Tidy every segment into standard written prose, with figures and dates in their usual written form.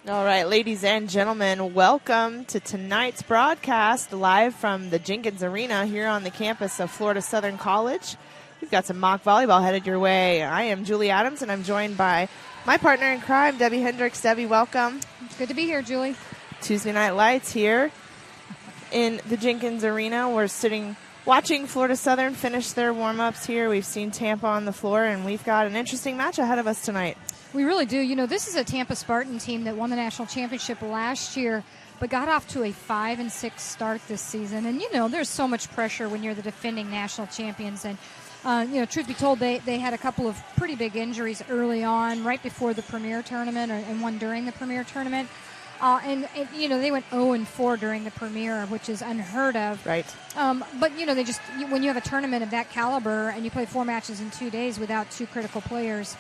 All right, ladies and gentlemen, welcome to tonight's broadcast live from the Jenkins Arena here on the campus of Florida Southern College. We've got some mock volleyball headed your way. I am Julie Adams, and I'm joined by my partner in crime, Debbie Hendricks. Debbie, welcome. It's good to be here, Julie. Tuesday Night Lights here in the Jenkins Arena. We're sitting watching Florida Southern finish their warm-ups here. We've seen Tampa on the floor, and we've got an interesting match ahead of us tonight. We really do. You know, this is a Tampa Spartan team that won the national championship last year, but got off to a 5-6 start this season. And, you know, there's so much pressure when you're the defending national champions. And, you know, truth be told, they had a couple of pretty big injuries early on, right before the Premier Tournament, and one during the Premier Tournament. And, you know, they went 0-4 during the Premier, which is unheard of. Right. But, you know, when you have a tournament of that caliber and you play 4 matches in 2 days without 2 critical players,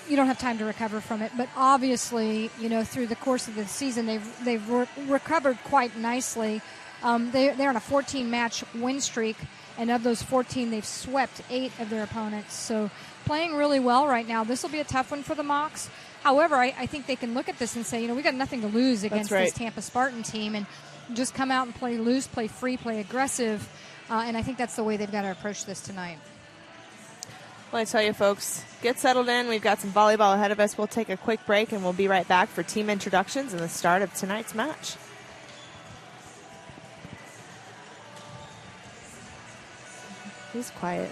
you don't have time to recover from it. But obviously, you know, through the course of the season, they've recovered quite nicely. They're on a 14-match win streak, and of those 14, they've swept 8 of their opponents. So playing really well right now. This will be a tough one for the Mocs. However, I think they can look at this and say, you know, we got nothing to lose against this Tampa Spartan team, and just come out and play loose, play free, play aggressive. And I think that's the way they've got to approach this tonight. Well, I tell you, folks, get settled in. We've got some volleyball ahead of us. We'll take a quick break, and we'll be right back for team introductions and the start of tonight's match. He's quiet.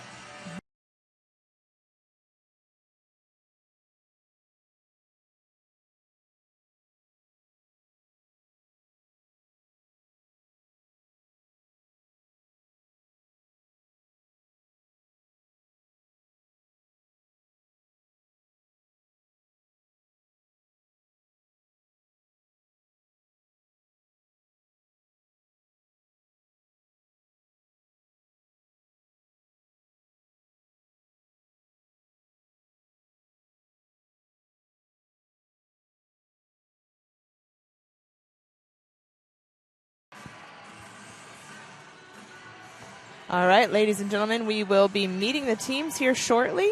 All right, ladies and gentlemen, we will be meeting the teams here shortly,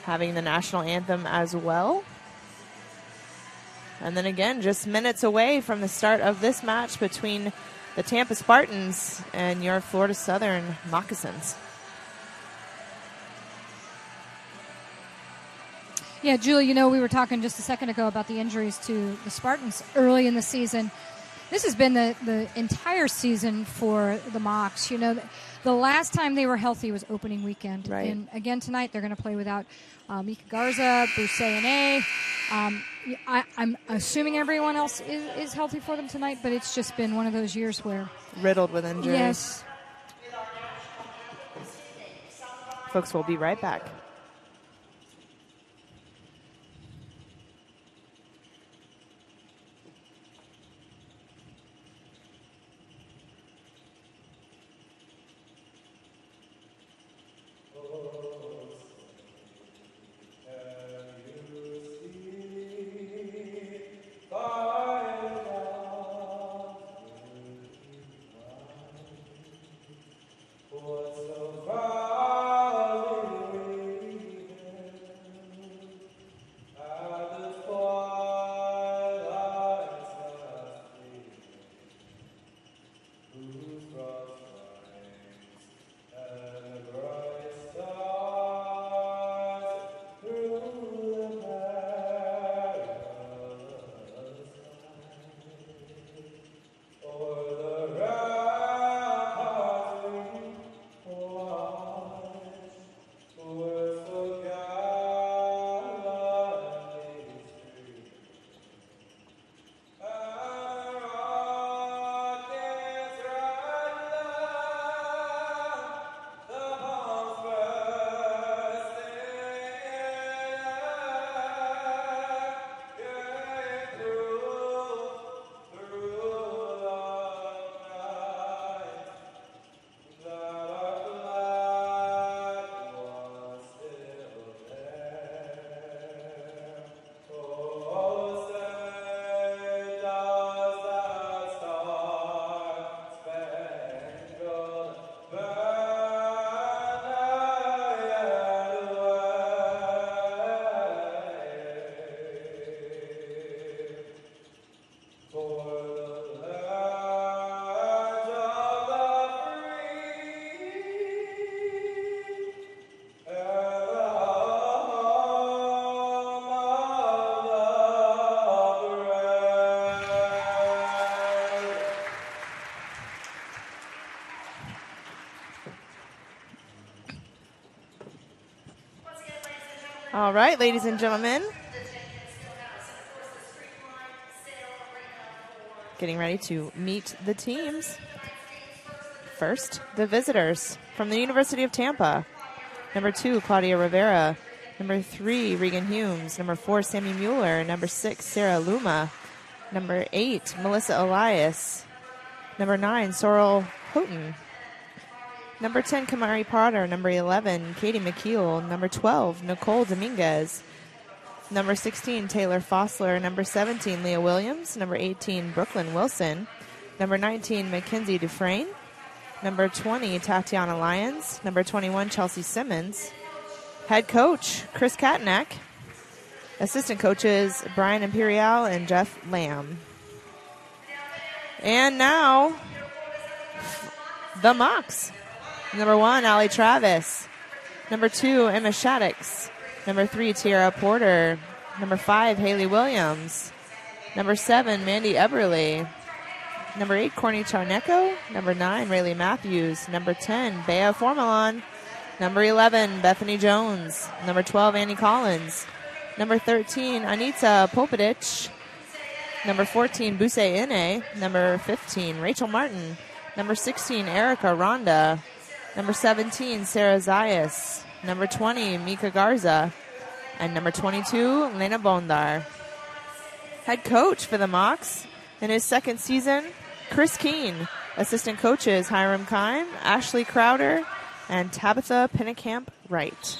having the national anthem as well. And then again, just minutes away from the start of this match between the Tampa Spartans and your Florida Southern Moccasins. Yeah, Julie, you know, we were talking just a second ago about the injuries to the Spartans early in the season. This has been the entire season for the Mocs. You know, the last time they were healthy was opening weekend. Right. And again tonight they're going to play without Mika Garza, Bruce A. I'm assuming everyone else is healthy for them tonight, but it's just been one of those years where... riddled with injuries. Yes. Folks, we'll be right back. All right, ladies and gentlemen. Getting ready to meet the teams. First, the visitors from the University of Tampa. Number 2, Claudia Rivera. Number 3, Regan Humes. Number 4, Sammy Mueller. Number 6, Sarah Luma. Number 8, Melissa Elias. Number 9, Sorrel Houghton. Number 10, Kamari Potter. Number 11, Katie McKeel. Number 12, Nicole Dominguez. Number 16, Taylor Fossler. Number 17, Leah Williams. Number 18, Brooklyn Wilson. Number 19, Mackenzie Dufresne. Number 20, Tatiana Lyons. Number 21, Chelsea Simmons. Head coach, Chris Katnack. Assistant coaches, Brian Imperial and Jeff Lamb. And now, the Mocs. Number 1, Allie Travis. Number 2, Emma Shaddix. Number 3, Tiara Porter. Number 5, Haley Williams. Number 7, Mandy Eberly. Number 8, Courtney Charneco. Number 9, Rayleigh Matthews. Number 10, Bea Formalon. Number 11, Bethany Jones. Number 12, Annie Collins. Number 13, Anita Popadic. Number 14, Buse Ine. Number 15, Rachel Martin. Number 16, Erica Ronda. Number 17, Sarah Zayas. Number 20, Mika Garza. And number 22, Lena Bondar. Head coach for the Mocs in his second season, Chris Keene. Assistant coaches, Hiram Kime, Ashley Crowder, and Tabitha Pennekamp Wright.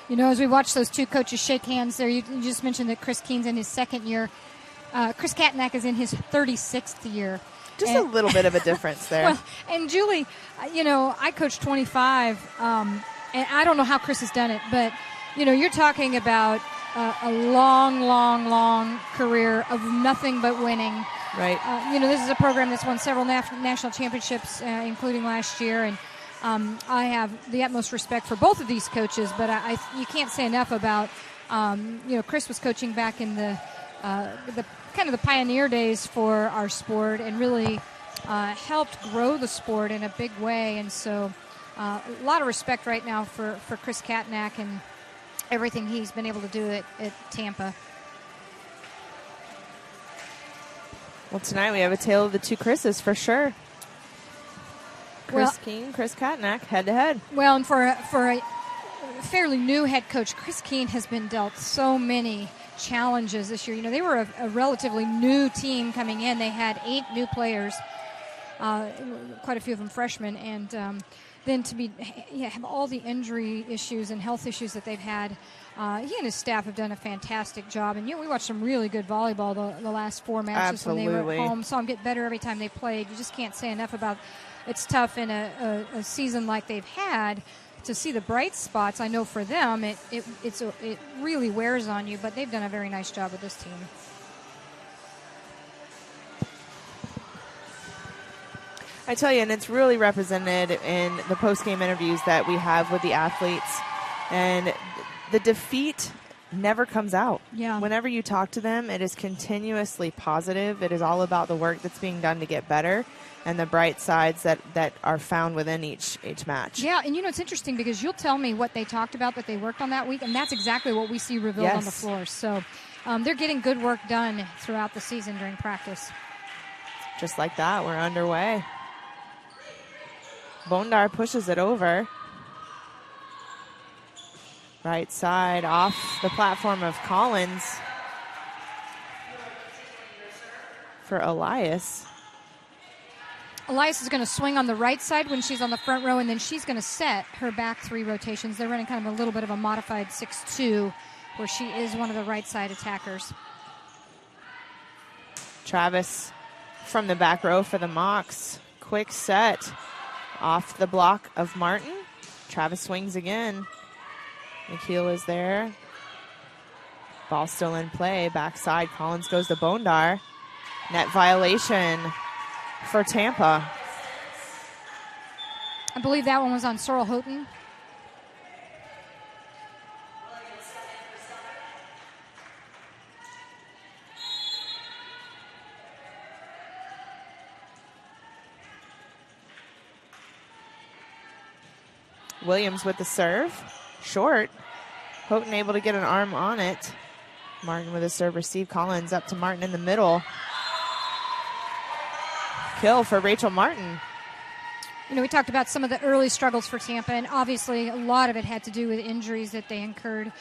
You know, as we watch those two coaches shake hands there, you just mentioned that Chris Keene's in his second year. Chris Katnack is in his 36th year. Just a little bit of a difference there. Well, and Julie, you know, I coached 25, and I don't know how Chris has done it, but, you know, you're talking about a long career of nothing but winning. Right. You know, this is a program that's won several national championships, including last year, and I have the utmost respect for both of these coaches, but you can't say enough about, you know, Chris was coaching back in the kind of the pioneer days for our sport and really helped grow the sport in a big way. And so a lot of respect right now for Chris Katnack and everything he's been able to do at Tampa. Well, tonight we have a tale of the two Chris's for sure. Chris Keene, Chris Katnack, head-to-head. Well, and for a fairly new head coach, Chris Keene has been dealt so many challenges this year. You know, they were a relatively new team coming in. They had 8 new players, quite a few of them freshmen, and then to have all the injury issues and health issues that they've had. He and his staff have done a fantastic job, and we watched some really good volleyball the last 4 matches. Absolutely. When they were at home. Saw them get better every time they played. You just can't say enough about. It's tough in a season like they've had to see the bright spots. I know for them it really wears on you, but they've done a very nice job with this team. I tell you, and it's really represented in the post-game interviews that we have with the athletes. And the defeat never comes out. Yeah. Whenever you talk to them, it is continuously positive. It is all about the work that's being done to get better and the bright sides that are found within each match. Yeah, and you know, it's interesting because you'll tell me what they talked about that they worked on that week, and that's exactly what we see revealed on the floor. So they're getting good work done throughout the season during practice. Just like that, we're underway. Bondar pushes it over. Right side off the platform of Collins for Elias. Elias is going to swing on the right side when she's on the front row, and then she's going to set her back 3 rotations. They're running kind of a little bit of a modified 6-2, where she is one of the right side attackers. Travis from the back row for the Mocs. Quick set off the block of Martin. Travis swings again. McKeel is there. Ball still in play. Backside, Collins goes to Bondar. Net violation for Tampa. I believe that one was on Sorrel Houghton. Williams with the serve. Short. Houghton able to get an arm on it. Martin with a serve receive. Collins up to Martin in the middle. Kill for Rachel Martin. You know, we talked about some of the early struggles for Tampa, and obviously a lot of it had to do with injuries that they incurred.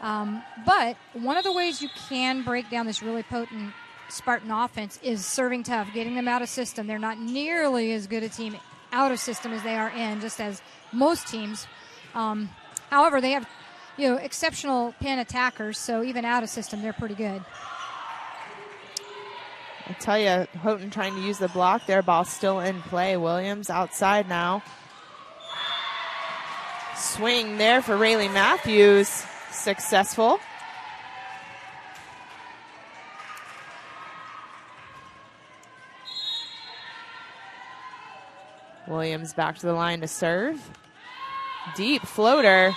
But one of the ways you can break down this really potent Spartan offense is serving tough, getting them out of system. They're not nearly as good a team out of system as they are in, just as most teams. However, they have, exceptional pin attackers, so even out of system, they're pretty good. I tell you, Houghton trying to use the block there. Ball still in play. Williams outside now. Swing there for Rayleigh Matthews. Successful. Williams back to the line to serve. Deep floater.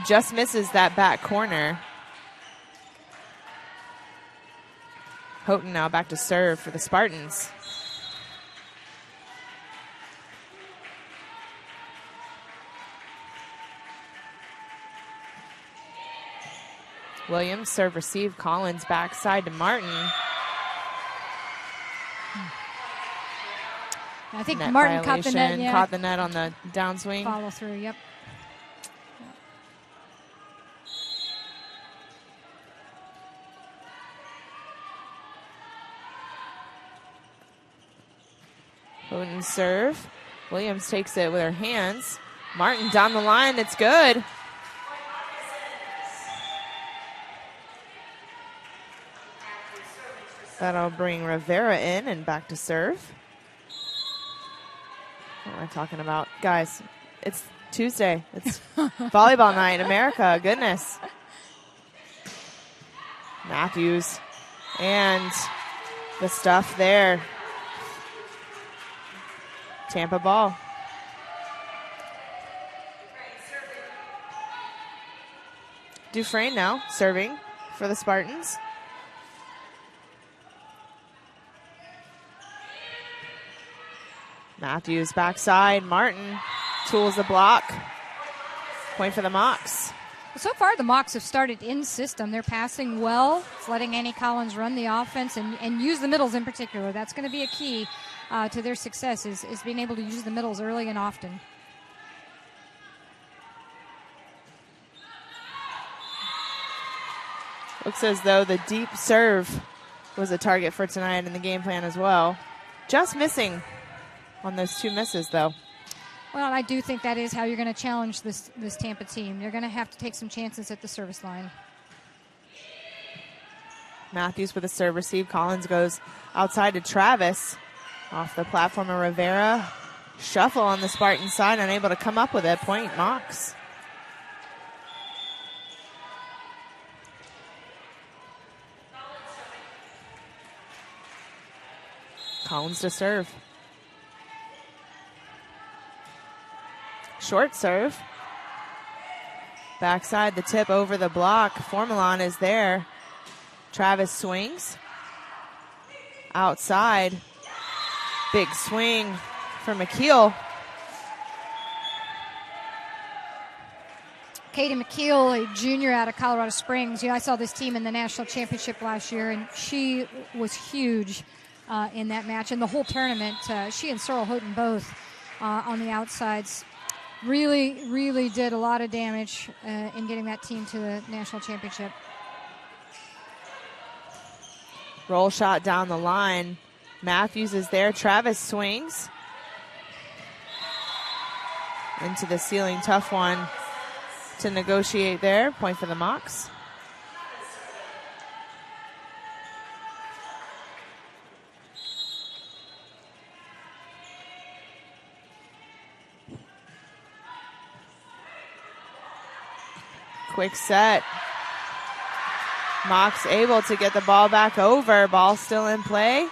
Just misses that back corner. Houghton now back to serve for the Spartans. Williams serve receive. Collins backside to Martin. I think Net Martin violation. caught the net. Yeah. Caught the net on the downswing. Follow through, yep. Houghton serve. Williams takes it with her hands. Martin down the line. It's good. That'll bring Rivera in and back to serve. What am I talking about? Guys, it's Tuesday. It's volleyball night in America. Goodness. Matthews. And the stuff there. Tampa ball. Dufresne now serving for the Spartans. Matthews backside. Martin tools the block. Point for the Mocs. So far, the Mocs have started in system. They're passing well. It's letting Annie Collins run the offense and use the middles in particular. That's going to be a key to their success is being able to use the middles early and often. Looks as though the deep serve was a target for tonight in the game plan as well. Just missing on those two misses, though. Well, I do think that is how you're going to challenge this Tampa team. You're going to have to take some chances at the service line. Matthews with a serve receive. Collins goes outside to Travis. Off the platform of Rivera. Shuffle on the Spartan side, unable to come up with it. Point Mocs. Collins to serve. Short serve. Backside the tip over the block. Formalon is there. Travis swings. Outside. Big swing for McKeel. Katie McKeel, a junior out of Colorado Springs. I saw this team in the national championship last year, and she was huge in that match. And the whole tournament, she and Sorrel Houghton both on the outsides really, really did a lot of damage in getting that team to the national championship. Roll shot down the line. Matthews is there. Travis swings. Into the ceiling. Tough one to negotiate there. Point for the Mocs. Quick set. Mocs able to get the ball back over. Ball still in play.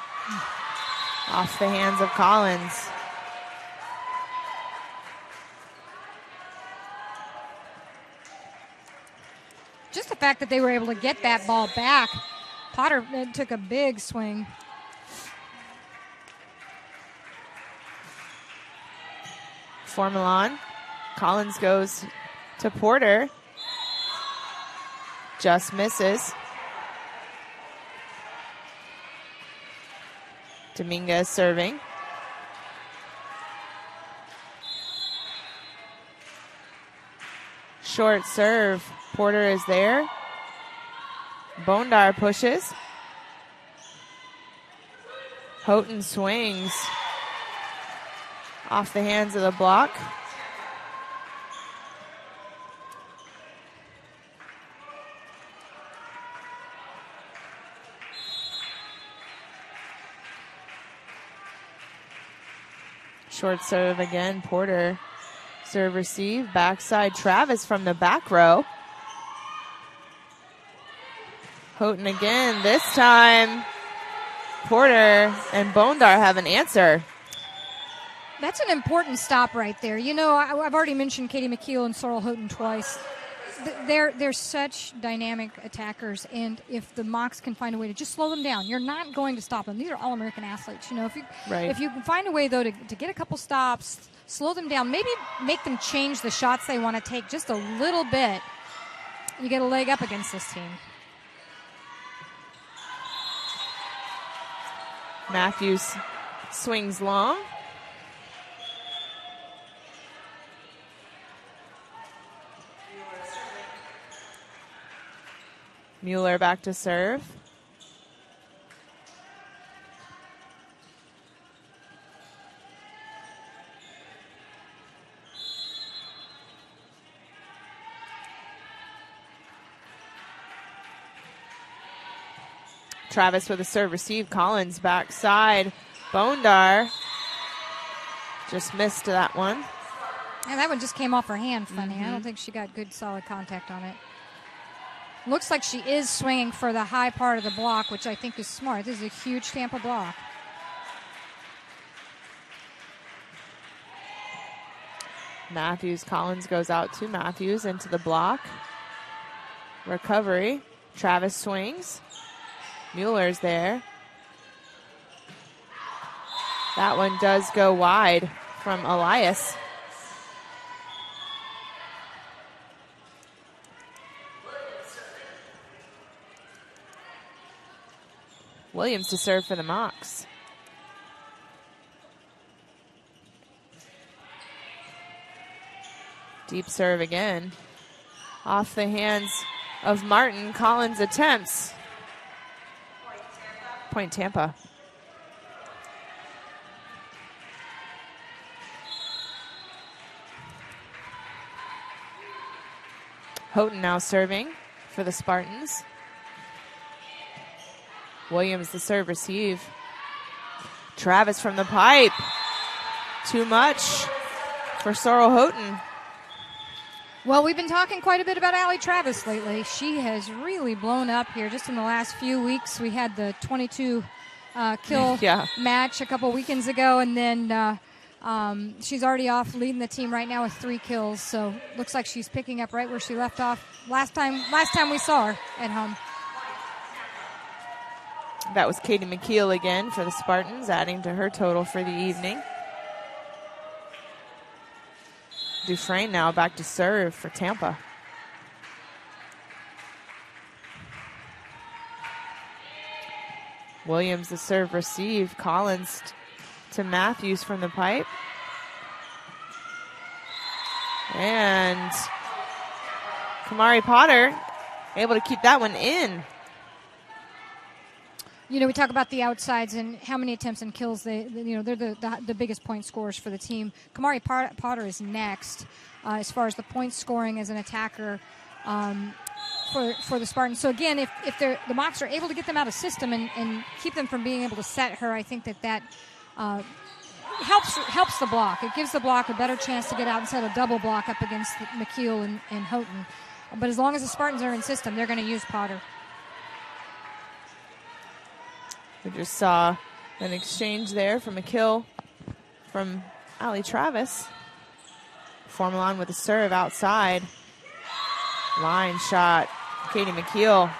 Off the hands of Collins. Just the fact that they were able to get that ball back. Potter took a big swing. Formalon. Collins goes to Porter. Just misses. Dominguez serving. Short serve. Porter is there. Bondar pushes. Houghton swings. Off the hands of the block. Short serve again. Porter. Serve receive. Backside Travis from the back row. Houghton again. This time Porter and Bondar have an answer. That's an important stop right there. You know, I've already mentioned Katie McKeel and Sorrel Houghton twice. They're such dynamic attackers, and if the Mocs can find a way to just slow them down, you're not going to stop them. These are All-American athletes. You know, if you can find a way, though, to get a couple stops, slow them down, maybe make them change the shots they want to take just a little bit, you get a leg up against this team. Matthews swings long. Mueller back to serve. Travis with a serve receive. Collins backside. Bondar just missed that one. And that one just came off her hand funny. I don't think she got good solid contact on it. Looks like she is swinging for the high part of the block, which I think is smart. This is a huge Tampa block. Matthews, Collins goes out to Matthews into the block. Recovery. Travis swings. Mueller's there. That one does go wide from Elias. Williams to serve for the Mocs. Deep serve again. Off the hands of Martin. Collins attempts. Point Tampa. Houghton now serving for the Spartans. Williams the serve receive. Travis from the pipe. Too much for Sorrel Houghton. Well, we've been talking quite a bit about Allie Travis lately. She has really blown up here just in the last few weeks. We had the 22 kill match a couple weekends ago, and then she's already off leading the team right now with 3 kills. So looks like she's picking up right where she left off last time we saw her at home. That was Katie McKeel again for the Spartans, adding to her total for the evening. Dufresne now back to serve for Tampa. Williams the serve receive. Collins to Matthews from the pipe. And Kamari Potter able to keep that one in. You know, we talk about the outsides and how many attempts and kills they're the biggest point scorers for the team. Kamari Potter is next as far as the point scoring as an attacker for the Spartans. So again, if the Mocs are able to get them out of system and keep them from being able to set her, I think that helps the block. It gives the block a better chance to get out and set a double block up against McKeel and Houghton. But as long as the Spartans are in system, they're going to use Potter. We just saw an exchange there from a kill from Allie Travis. Formalon with a serve outside. Line shot, Katie McKeel.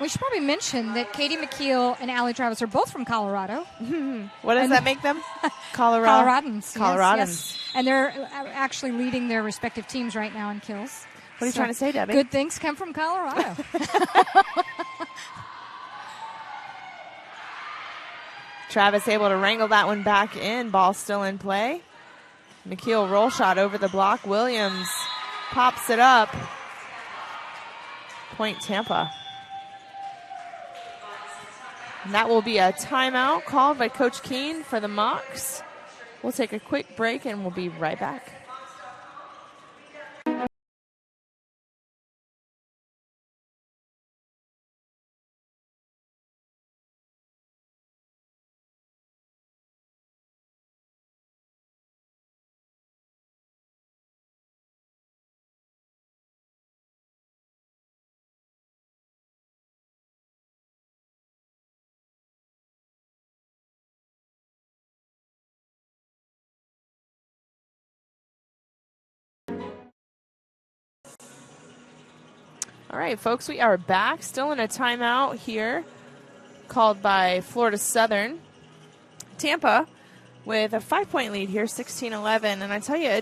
We should probably mention that Katie McKeel and Allie Travis are both from Colorado. What does that make them? Coloradans. Coloradans. Yes. and they're actually leading their respective teams right now in kills. What are you trying to say, Debbie? Good things come from Colorado. Travis able to wrangle that one back in. Ball still in play. McKeel roll shot over the block. Williams pops it up. Point Tampa. And that will be a timeout called by Coach Keene for the Mocs. We'll take a quick break and we'll be right back. All right, folks, we are back. Still in a timeout here called by Florida Southern. Tampa with a 5-point lead here, 16-11. And I tell you,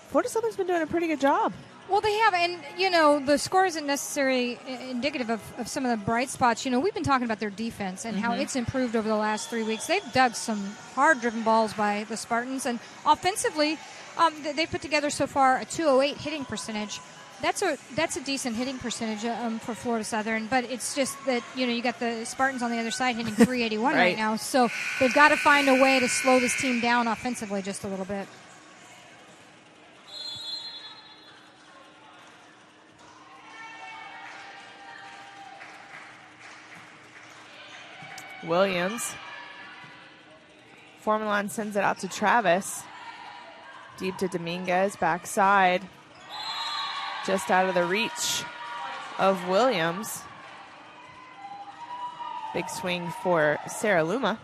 Florida Southern's been doing a pretty good job. Well, they have, and, the score isn't necessarily indicative of some of the bright spots. We've been talking about their defense and how it's improved over the last 3 weeks. They've dug some hard-driven balls by the Spartans, and offensively, they put together so far a 208 hitting percentage. That's a decent hitting percentage for Florida Southern, but it's just that, you got the Spartans on the other side hitting 381 right now, so they've got to find a way to slow this team down offensively just a little bit. Williams. Formalon sends it out to Travis. Deep to Dominguez, backside. Just out of the reach of Williams. Big swing for Sarah Luma.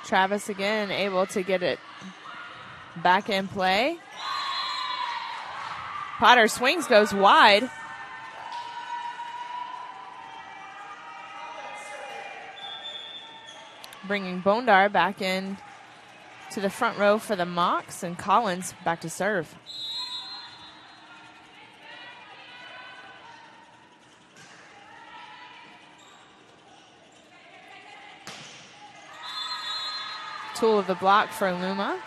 Travis again able to get it back in play. Potter swings, goes wide. Bringing Bondar back in to the front row for the Mocs, and Collins back to serve. Tool of the block for Luma.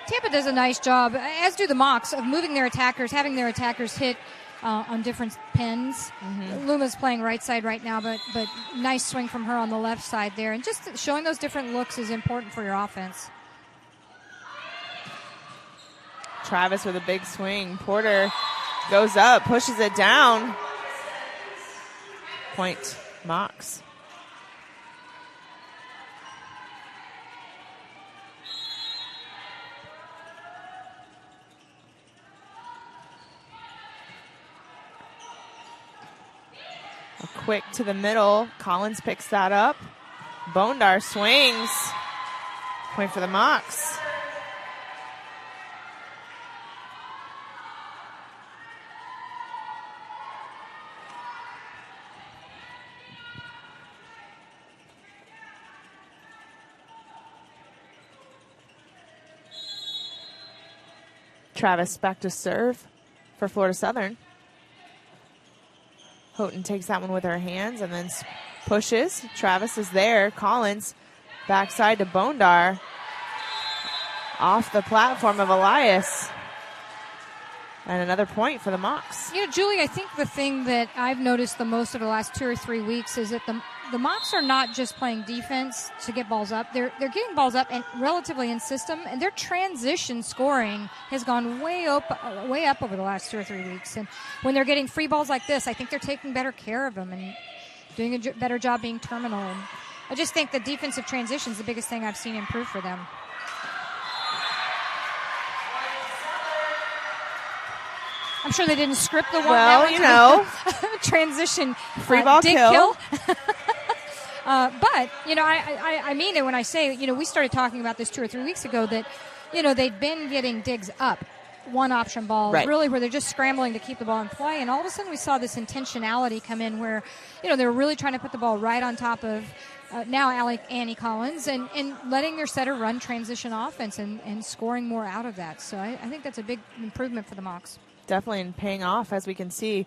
Tampa does a nice job, as do the Mocs, of moving their attackers, having their attackers hit on different pins. Luma's playing right side right now, but nice swing from her on the left side there. And just showing those different looks is important for your offense. Travis with a big swing. Porter goes up, pushes it down. Point Mocs. Quick to the middle. Collins picks that up. Bondar swings. Point for the Mocs. Travis back to serve for Florida Southern. Houghton takes that one with her hands and then pushes. Travis is there. Collins backside to Bondar. Off the platform of Elias. And another point for the Mocs. Julie, I think the thing that I've noticed the most over the last 2 or 3 weeks is that the Mocs are not just playing defense to get balls up. They're getting balls up and relatively in system, and their transition scoring has gone way up over the last 2 or 3 weeks. And when they're getting free balls like this, I think they're taking better care of them and doing a better job being terminal. And I just think the defensive transition is the biggest thing I've seen improve for them. I'm sure they didn't script the one. Well, transition. Free ball kill. But, I mean it when I say, we started talking about this 2 or 3 weeks ago that, they'd been getting digs up. one option balls, right. really where they're just scrambling to keep the ball in play. And all of a sudden we saw this intentionality come in where, they were really trying to put the ball right on top of now Annie Collins and letting their setter run transition offense and scoring more out of that. So I think that's a big improvement for the Mocs. Definitely, and paying off, as we can see.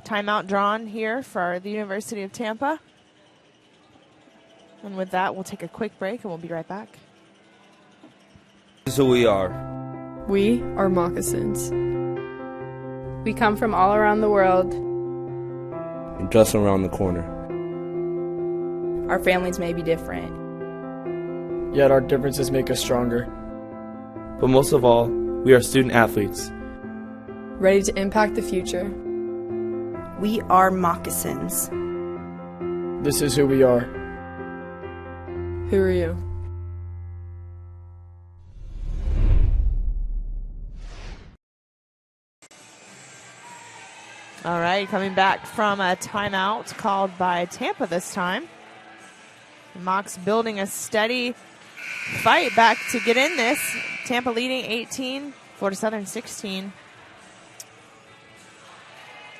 Timeout drawn here for the University of Tampa. And with that, we'll take a quick break and we'll be right back. This is who we are. We are moccasins. We come from all around the world. And just around the corner. Our families may be different. Yet our differences make us stronger. But most of all, we are student athletes. Ready to impact the future. We are moccasins. This is who we are. Who are you? All right, coming back from a timeout called by Tampa this time. The Mocs building a steady fight back to get in this. Tampa leading 18, Florida Southern 16.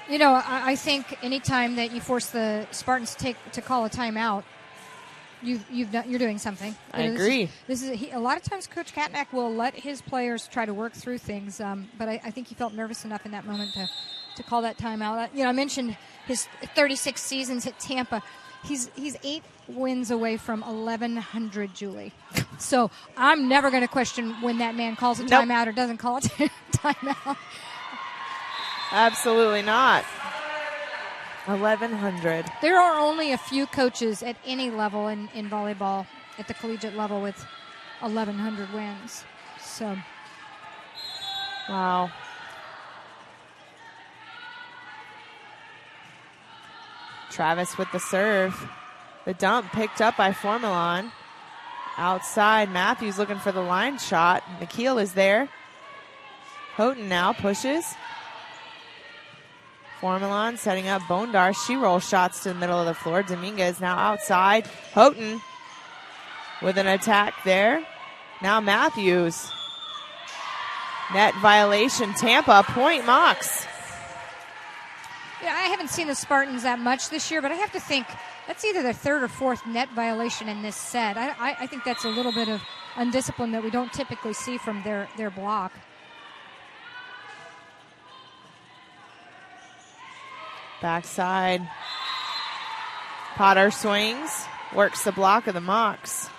I think anytime that you force the Spartans to call a timeout, you're doing something. I agree. This is a lot of times Coach Katnack will let his players try to work through things, but I think he felt nervous enough in that moment to call that timeout. I mentioned his 36 seasons at Tampa. He's 8 wins away from 1,100, Julie. So I'm never going to question when that man calls a timeout or doesn't call a timeout. Absolutely not. 1,100. There are only a few coaches at any level in volleyball at the collegiate level with 1,100 wins. So, wow. Travis with the serve. The dump picked up by Formelon. Outside, Matthews looking for the line shot. McKeel is there. Houghton now pushes. Formelon setting up Bondar. She rolls shots to the middle of the floor. Dominguez now outside. Houghton with an attack there. Now Matthews. Net violation. Tampa, point Mocs. Yeah, I haven't seen the Spartans that much this year, but I have to think that's either their third or fourth net violation in this set. I think that's a little bit of undiscipline that we don't typically see from their block. Backside. Potter swings. Works the block of the Mocs.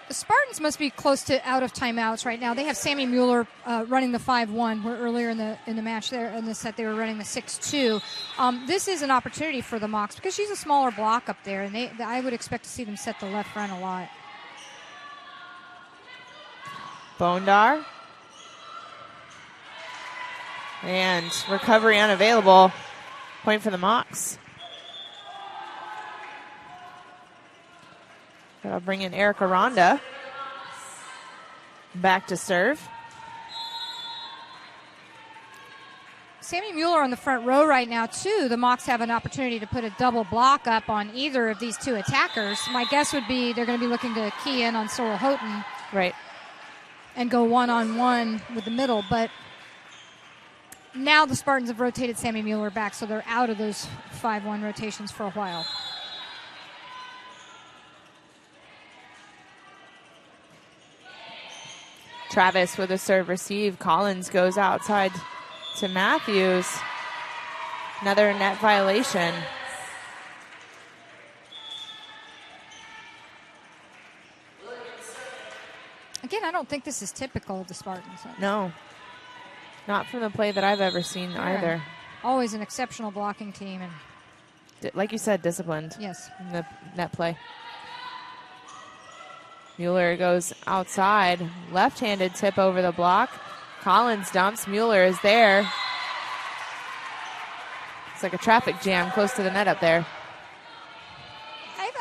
The Spartans must be close to out of timeouts right now. They have Sammy Mueller running the 5-1, where earlier in the match there in the set they were running the 6-2. This is an opportunity for the Mocs because she's a smaller block up there, and I would expect to see them set the left front a lot. Bondar. And recovery unavailable. Point for the Mocs. That'll bring in Erica Ronda. Back to serve. Sammy Mueller on the front row right now, too. The Mocs have an opportunity to put a double block up on either of these two attackers. My guess would be they're going to be looking to key in on Sorrel Houghton. Right. And go one-on-one with the middle. But now the Spartans have rotated Sammy Mueller back, so they're out of those 5-1 rotations for a while. Travis with a serve receive. Collins goes outside to Matthews. Another net violation. Again, I don't think this is typical of the Spartans. No. Not from the play that I've ever seen either. Always an exceptional blocking team. And like you said, disciplined. Yes. In the net play. Mueller goes outside. Left-handed tip over the block. Collins dumps. Mueller is there. It's like a traffic jam close to the net up there.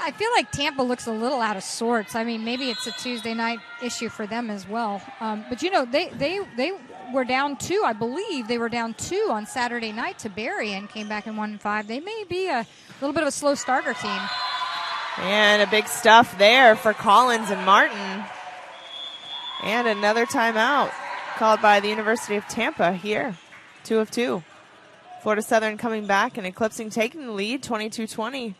I feel like Tampa looks a little out of sorts. I mean, maybe it's a Tuesday night issue for them as well. But, you know, they were down 2. I believe they were down 2 on Saturday night to Barry and came back and won 5. They may be a little bit of a slow starter team. And a big stuff there for Collins and Martin. And another timeout called by the University of Tampa here. 2 of 2. Florida Southern coming back and eclipsing, taking the lead, 22-20.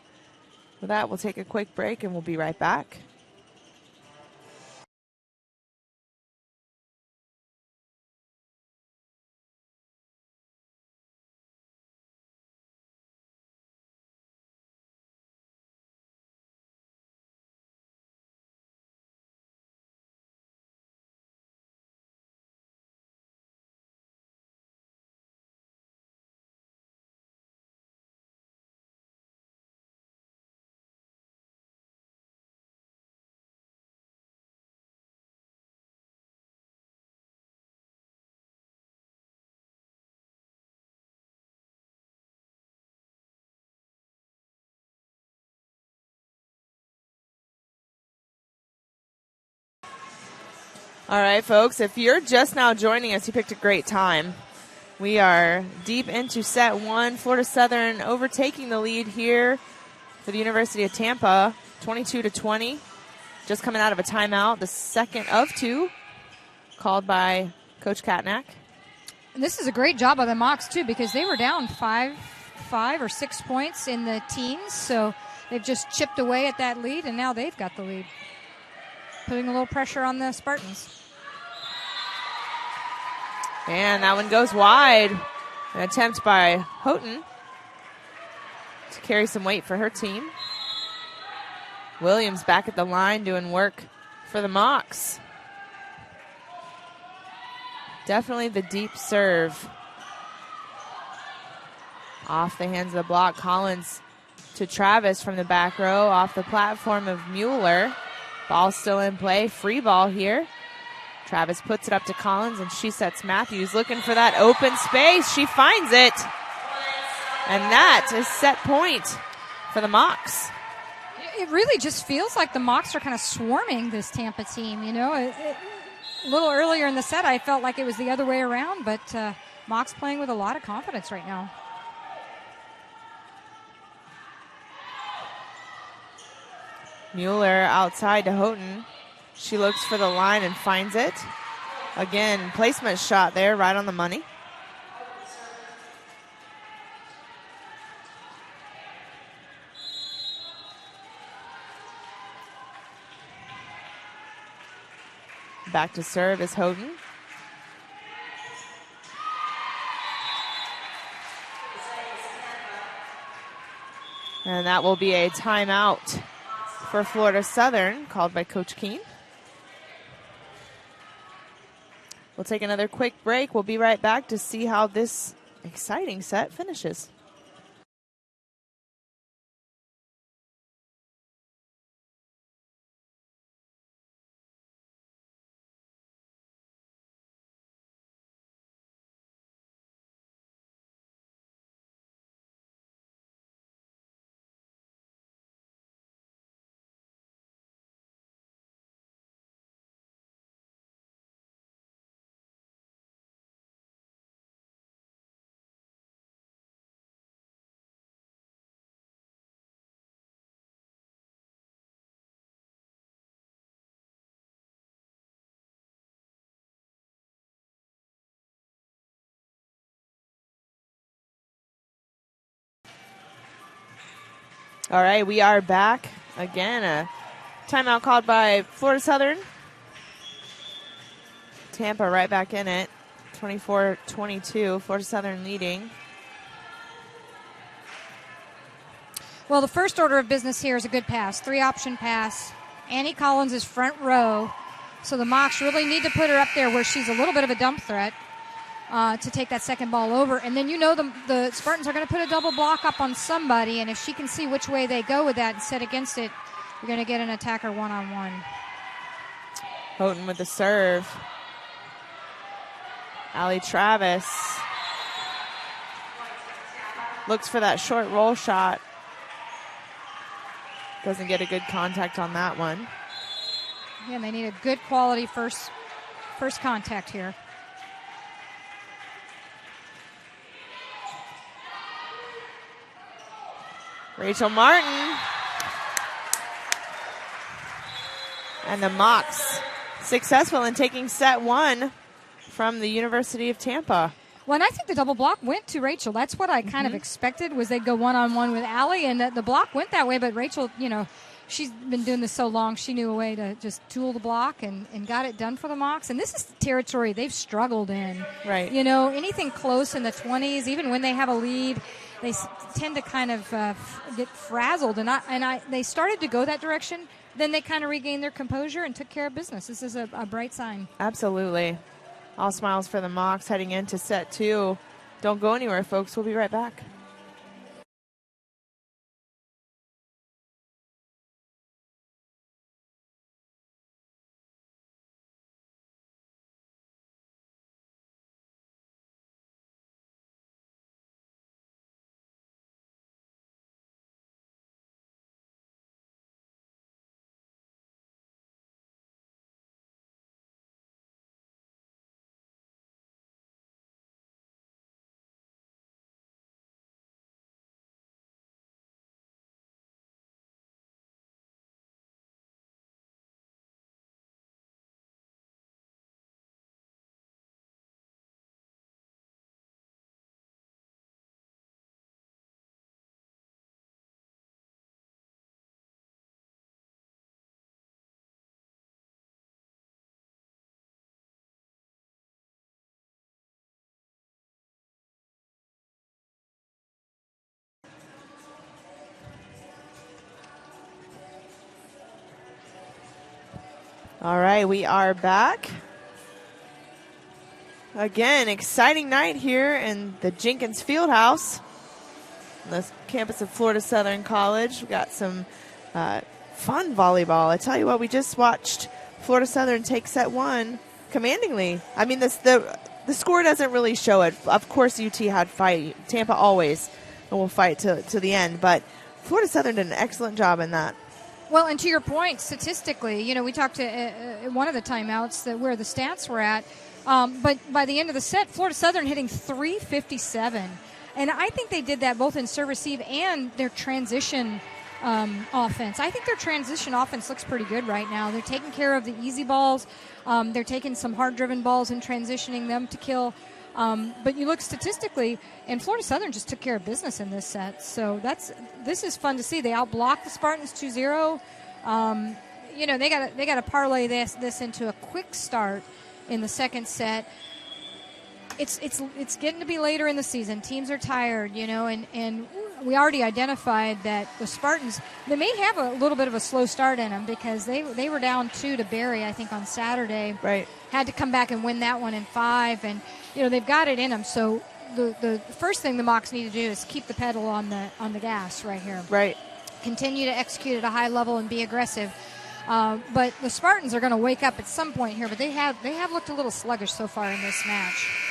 With that, we'll take a quick break and we'll be right back. All right, folks, if you're just now joining us, you picked a great time. We are deep into set one. Florida Southern overtaking the lead here for the University of Tampa, 22-20. Just coming out of a timeout, the second of 2, called by Coach Katnack. And this is a great job by the Mocs, too, because they were down 5 or 6 points in the teens, so they've just chipped away at that lead, and now they've got the lead, putting a little pressure on the Spartans. And that one goes wide. An attempt by Houghton to carry some weight for her team. Williams back at the line doing work for the Mocs. Definitely the deep serve. Off the hands of the block. Collins to Travis from the back row. Off the platform of Mueller. Ball still in play. Free ball here. Travis puts it up to Collins, and she sets Matthews looking for that open space. She finds it. And that is set point for the Mocs. It really just feels like the Mocs are kind of swarming this Tampa team. You know, a little earlier in the set, I felt like it was the other way around, but Mocs playing with a lot of confidence right now. Mueller outside to Houghton. She looks for the line and finds it. Again, placement shot there, right on the money. Back to serve is Houghton. And that will be a timeout for Florida Southern, called by Coach Keene. We'll take another quick break. We'll be right back to see how this exciting set finishes. All right, we are back. Again, a timeout called by Florida Southern. Tampa right back in it, 24-22, Florida Southern leading. Well, the first order of business here is a good pass, 3-option pass. Annie Collins is front row, so the Mocs really need to put her up there where she's a little bit of a dump threat to take that second ball over. And then you know the Spartans are going to put a double block up on somebody, and if she can see which way they go with that and set against it, you're going to get an attacker one-on-one. Houghton with the serve. Allie Travis looks for that short roll shot. Doesn't get a good contact on that one. Yeah, and they need a good quality first contact here. Rachel Martin. And the Mocs successful in taking set 1 from the University of Tampa. Well, and I think the double block went to Rachel. That's what I kind of expected, was they'd go one-on-one with Allie, and the block went that way. But Rachel, she's been doing this so long, she knew a way to just tool the block and got it done for the Mocs. And this is territory they've struggled in. Right. Anything close in the 20s, even when they have a lead, they tend to kind of get frazzled. And they started to go that direction. Then they kind of regained their composure and took care of business. This is a bright sign. Absolutely. All smiles for the Mocs heading into set 2. Don't go anywhere, folks. We'll be right back. All right, we are back. Again, exciting night here in the Jenkins Fieldhouse, the campus of Florida Southern College. We got some fun volleyball. I tell you what, we just watched Florida Southern take set 1 commandingly. I mean, the score doesn't really show it. Of course, UT had fight. Tampa always will fight to the end, but Florida Southern did an excellent job in that. Well, and to your point, statistically, we talked to one of the timeouts where the stats were at, but by the end of the set, Florida Southern hitting 357. And I think they did that both in serve receive and their transition offense. I think their transition offense looks pretty good right now. They're taking care of the easy balls. They're taking some hard-driven balls and transitioning them to kill. But you look statistically, and Florida Southern just took care of business in this set. So this is fun to see. They outblocked the Spartans 2-0. They got to parlay this into a quick start in the second set. It's getting to be later in the season. Teams are tired, and we already identified that the Spartans, they may have a little bit of a slow start in them because they were down 2 to Barry, I think, on Saturday. Right. Had to come back and win that one in 5, and they've got it in them. So the first thing the Mocs need to do is keep the pedal on the gas right here. Right. Continue to execute at a high level and be aggressive. But the Spartans are going to wake up at some point here, but they have looked a little sluggish so far in this match.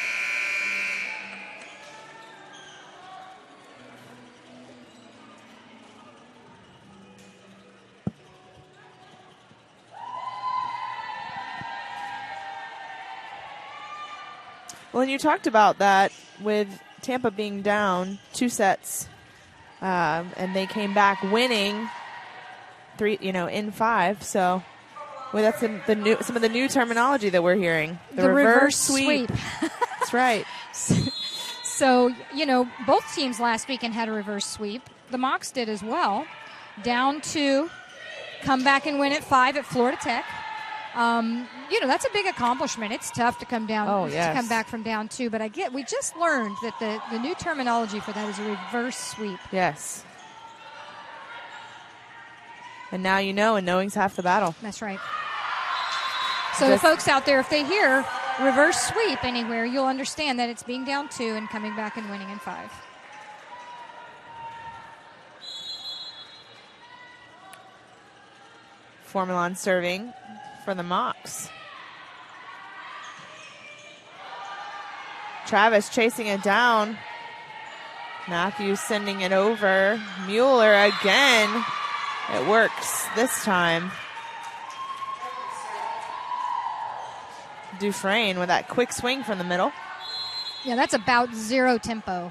Well, and you talked about that with Tampa being down 2 sets, and they came back winning 3, in 5. So, that's some of the new terminology that we're hearing. The reverse sweep. That's right. So, both teams last weekend had a reverse sweep. The Mocs did as well. Down 2, come back and win at 5 at Florida Tech. That's a big accomplishment. It's tough to come down, to come back from down 2. But we just learned that the new terminology for that is a reverse sweep. Yes. And now and knowing's half the battle. That's right. So the folks out there, if they hear reverse sweep anywhere, you'll understand that it's being down 2 and coming back and winning in 5. Formalon serving for the Mocs. Travis chasing it down. Matthews sending it over. Mueller again. It works this time. Dufresne with that quick swing from the middle. Yeah, that's about 0 tempo,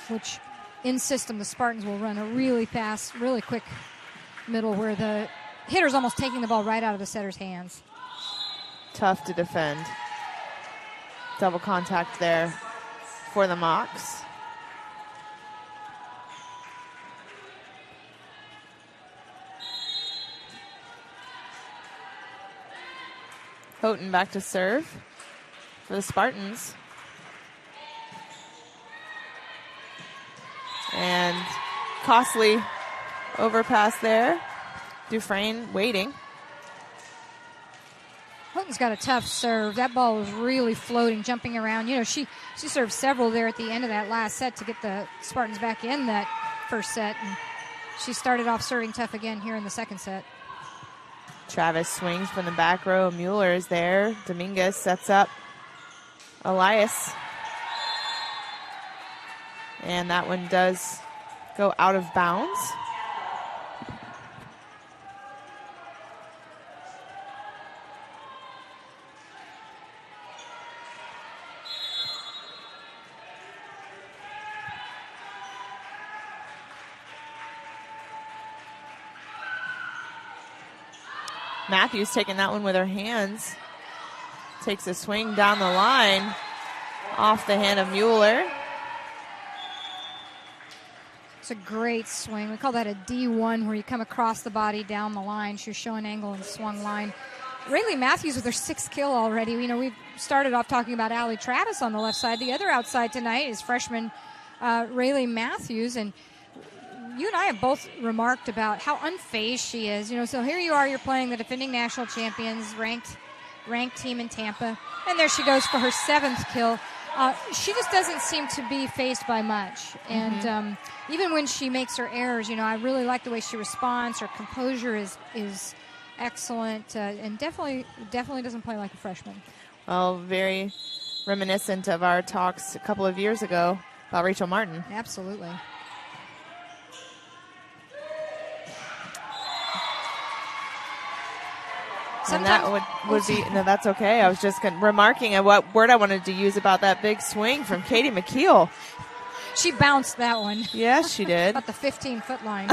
which in system the Spartans will run a really fast, really quick middle where the hitter's almost taking the ball right out of the setter's hands. Tough to defend. Double contact there for the Mocs. Houghton back to serve for the Spartans. And costly overpass there. Dufresne waiting. Houghton's got a tough serve. That ball was really floating, jumping around. You know, she served several there at the end of that last set to get the Spartans back in that first set. And she started off serving tough again here in the second set. Travis swings from the back row. Mueller is there. Dominguez sets up Elias. And that one does go out of bounds. Matthews taking that one with her hands. Takes a swing down the line off the hand of Mueller. It's a great swing. We call that a D1 where you come across the body down the line. She was showing angle and swung line. Rayleigh Matthews with her 6th kill already. You know, we've started off talking about Allie Travis on the left side. The other outside tonight is freshman Rayleigh Matthews. And you and I have both remarked about how unfazed she is. You know, so here you are, you're playing the defending national champions, ranked team in Tampa, and there she goes for her 7th kill. She just doesn't seem to be fazed by much. And even when she makes her errors, you know, I really like the way she responds. Her composure is excellent, and definitely doesn't play like a freshman. Well, very reminiscent of our talks a couple of years ago about Rachel Martin. Absolutely. And that would be, no, that's okay. I was just remarking at what word I wanted to use about that big swing from Katie McKeel. She bounced that one. Yes, she did. About the 15-foot line.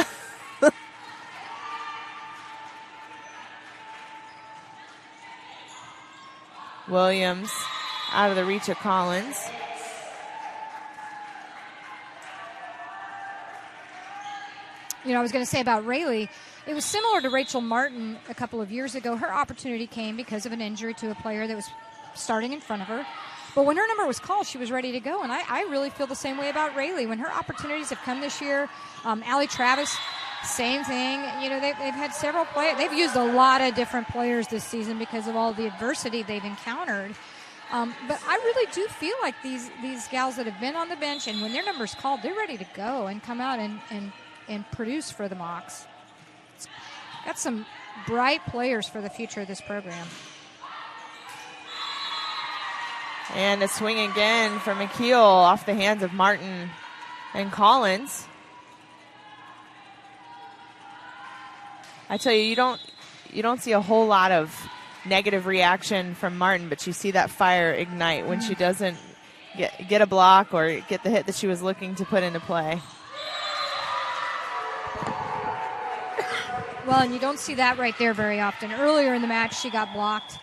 Williams out of the reach of Collins. You know, I was going to say about Rayleigh, it was similar to Rachel Martin a couple of years ago. Her opportunity came because of an injury to a player that was starting in front of her. But when her number was called, she was ready to go. And I really feel the same way about Rayleigh. When her opportunities have come this year, Allie Travis, same thing. You know, they've had several players. They've used a lot of different players this season because of all the adversity they've encountered. But I really do feel like these gals that have been on the bench, and when their number's called, they're ready to go and come out and produce for the Mocs. It's got some bright players for the future of this program. And a swing again for McKeel off the hands of Martin and Collins. I tell you, you don't see a whole lot of negative reaction from Martin, but you see that fire ignite when she doesn't get a block or get the hit that she was looking to put into play. Well, and you don't see that right there very often. Earlier in the match, she got blocked.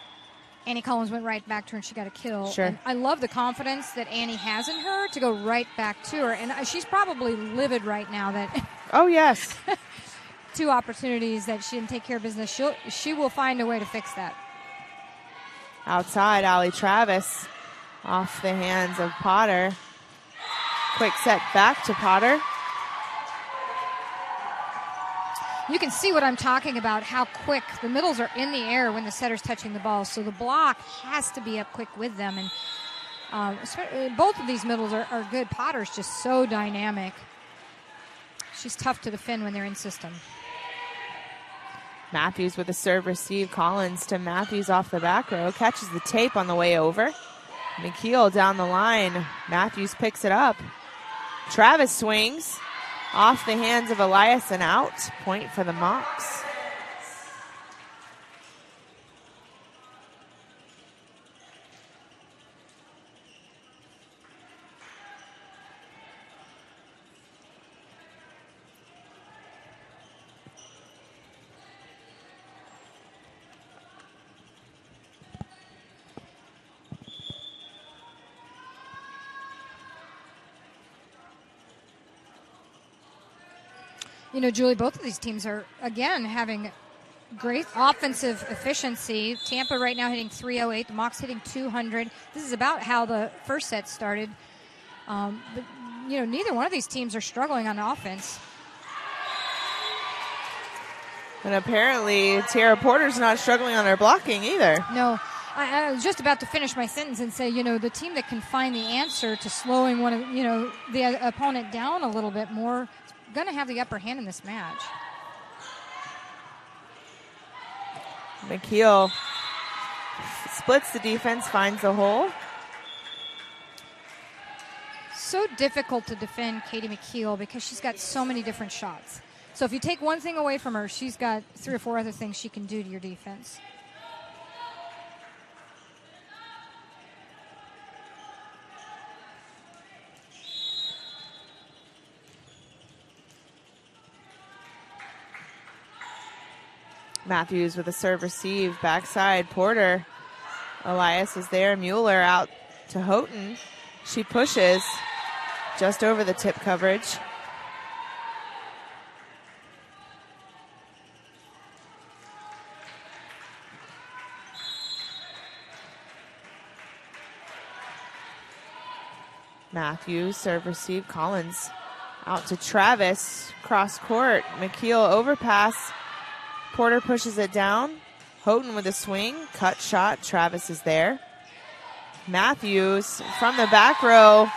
Annie Collins went right back to her, and she got a kill. Sure. And I love the confidence that Annie has in her to go right back to her. And she's probably livid right now that Oh, yes. 2 opportunities that she didn't take care of business. She will find a way to fix that. Outside, Allie Travis off the hands of Potter. Quick set back to Potter. You can see what I'm talking about, how quick the middles are in the air when the setter's touching the ball. So the block has to be up quick with them. And both of these middles are good. Potter's just so dynamic. She's tough to defend when they're in system. Matthews with a serve receive. Collins to Matthews off the back row. Catches the tape on the way over. McKeel down the line. Matthews picks it up. Travis swings. Off the hands of Elias and out. Point for the Mocs. Julie, both of these teams are, again, having great offensive efficiency. Tampa right now hitting 308. The Mocs hitting 200. This is about how the first set started. But, neither one of these teams are struggling on offense. And apparently Tara Porter's not struggling on her blocking either. No. I was just about to finish my sentence and say, the team that can find the answer to slowing the opponent down a little bit more is going to have the upper hand in this match. McKeel splits the defense, finds the hole. So difficult to defend Katie McKeel because she's got so many different shots. So if you take one thing away from her, she's got 3 or 4 other things she can do to your defense. Matthews with a serve receive, backside, Porter. Elias is there, Mueller out to Houghton. She pushes just over the tip coverage. Matthews, serve receive, Collins out to Travis, cross court, McKeel overpass. Porter pushes it down. Houghton with a swing. Cut shot. Travis is there. Matthews from the back row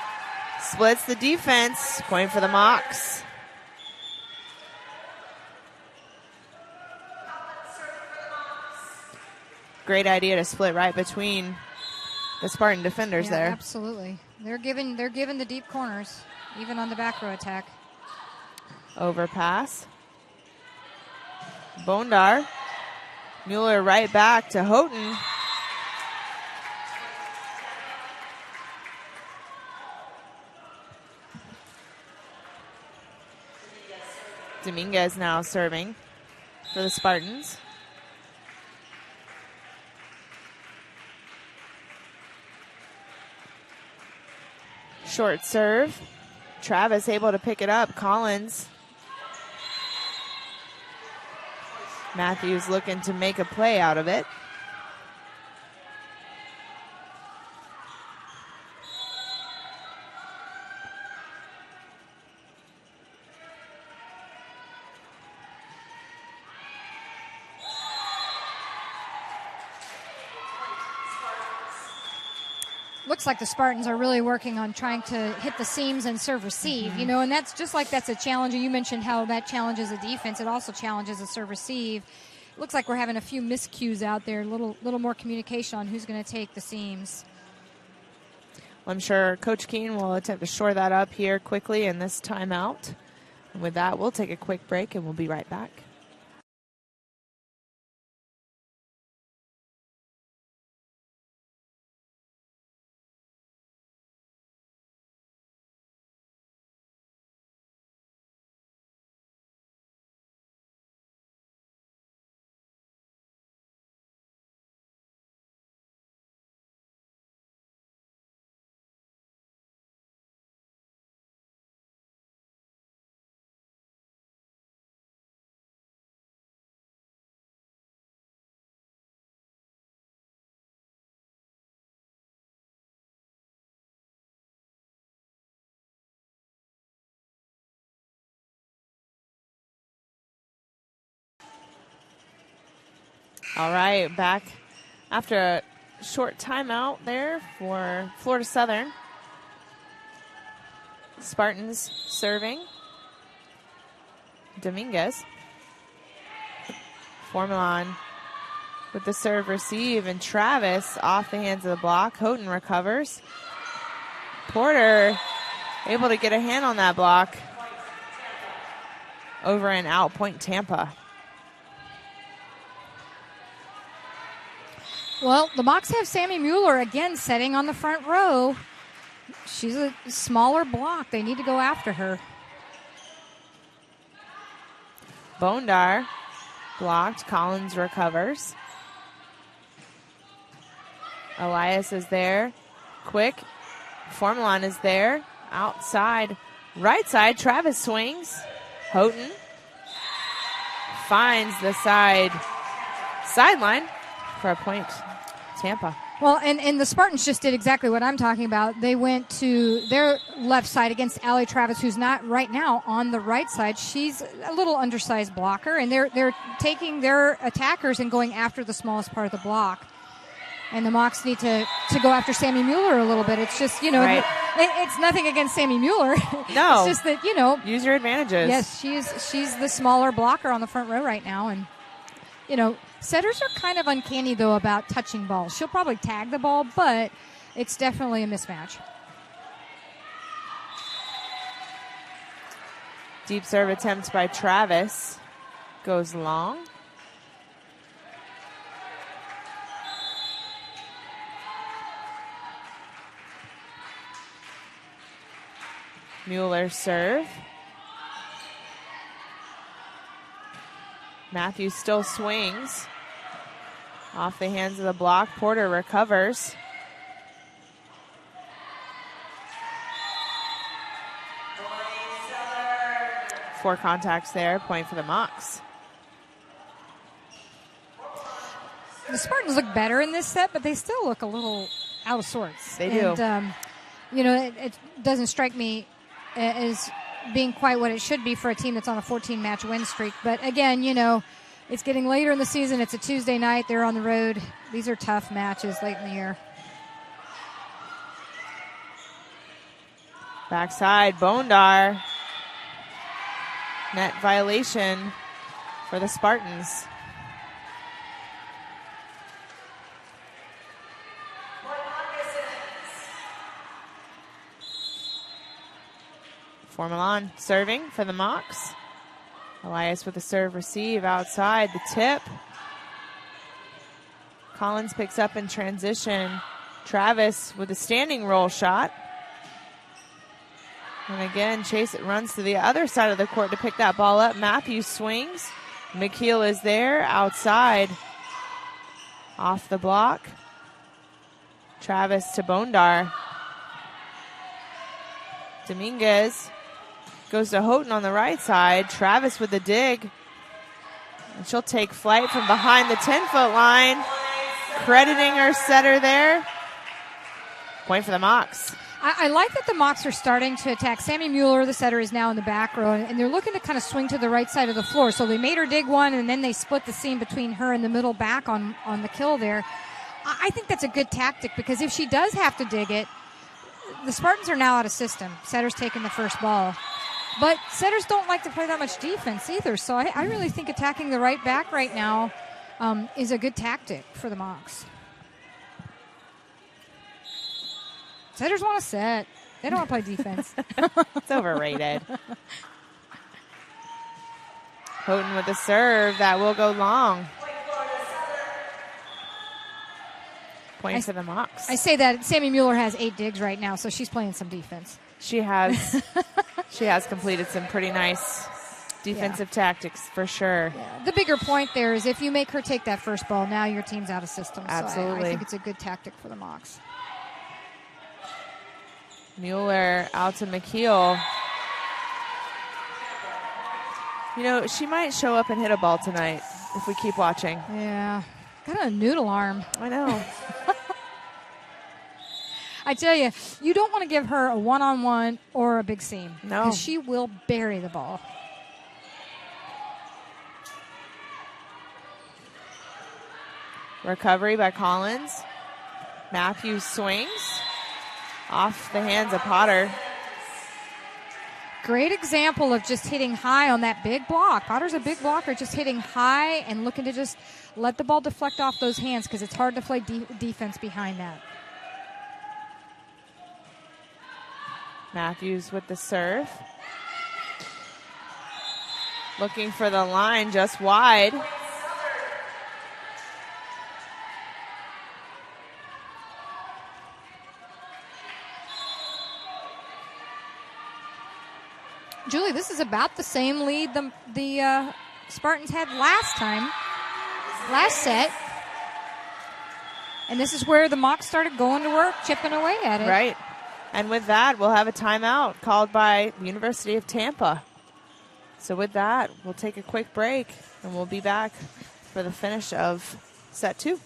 splits the defense. Point for the Mocs. Great idea to split right between the Spartan defenders there. Absolutely. They're giving the deep corners, even on the back row attack. Overpass. Bondar. Mueller right back to Houghton. Dominguez now serving for the Spartans. Short serve. Travis able to pick it up. Collins. Matthews looking to make a play out of it. Looks like the Spartans are really working on trying to hit the seams and serve receive, and that's just like that's a challenge. You mentioned how that challenges a defense. It also challenges a serve receive. Looks like we're having a few miscues out there, a little more communication on who's going to take the seams. Well, I'm sure Coach Keene will attempt to shore that up here quickly in this timeout. And with that, we'll take a quick break and we'll be right back. All right, back after a short timeout there for Florida Southern. Spartans serving. Dominguez. Formelon with the serve receive, and Travis off the hands of the block. Houghton recovers. Porter able to get a hand on that block. Over and out, point Tampa. Well, the Mocs have Sammy Mueller again setting on the front row. She's a smaller block. They need to go after her. Bondar blocked. Collins recovers. Elias is there. Quick. Formelon is there. Outside. Right side. Travis swings. Houghton finds the sideline for a point. Tampa. Well, and the Spartans just did exactly what I'm talking about. They went to their left side against Allie Travis, who's not right now on the right side. She's a little undersized blocker, and they're taking their attackers and going after the smallest part of the block. And the Mocs need to go after Sammy Mueller a little bit. It's just, Right. it's nothing against Sammy Mueller. No. It's just that, Use your advantages. yes, she's the smaller blocker on the front row right now. And, setters are kind of uncanny, though, about touching balls. She'll probably tag the ball, but it's definitely a mismatch. Deep serve attempt by Travis. Goes long. Mueller serve. Matthews still swings. Off the hands of the block. Porter recovers. Four contacts there. Point for the Mocs. The Spartans look better in this set, but they still look a little out of sorts. They do. And, it doesn't strike me as being quite what it should be for a team that's on a 14-match win streak. But again, it's getting later in the season. It's a Tuesday night. They're on the road. These are tough matches late in the year. Backside, Bondar. Net violation for the Spartans. Formalon serving for the Mocs. Elias with the serve receive outside the tip. Collins picks up in transition. Travis with a standing roll shot. And again, Chase it runs to the other side of the court to pick that ball up. Matthews swings. McKeel is there outside. Off the block. Travis to Bondar. Dominguez goes to Houghton on the right side. Travis with the dig. And she'll take flight from behind the 10-foot line. Crediting her setter there. Point for the Mocs. I like that the Mocs are starting to attack. Sammy Mueller, the setter, is now in the back row, and they're looking to kind of swing to the right side of the floor. So they made her dig one, and then they split the seam between her and the middle back on the kill there. I think that's a good tactic, because if she does have to dig it, the Spartans are now out of system. Setter's taking the first ball. But setters don't like to play that much defense either, so I really think attacking the right back right now is a good tactic for the Mocs. Setters want to set. They don't want to play defense. It's overrated. Houghton with the serve. That will go long. Point for the Mocs. I say that Sammy Mueller has 8 digs right now, so she's playing some defense. She has she has completed some pretty nice defensive tactics for sure. Yeah. The bigger point there is if you make her take that first ball, now your team's out of system. Absolutely. So I think it's a good tactic for the Mocs. Mueller out to McKeel. She might show up and hit a ball tonight if we keep watching. Yeah. Got a noodle arm. I know. I tell you, you don't want to give her a one-on-one or a big seam. No. Because she will bury the ball. Recovery by Collins. Matthews swings. Off the hands of Potter. Great example of just hitting high on that big block. Potter's a big blocker, just hitting high and looking to just let the ball deflect off those hands because it's hard to play defense behind that. Matthews with the serve. Looking for the line just wide. Julie, this is about the same lead the Spartans had last set. And this is where the Mocs started going to work, chipping away at it. Right. And with that, we'll have a timeout called by the University of Tampa. So with that, we'll take a quick break, and we'll be back for the finish of set 2.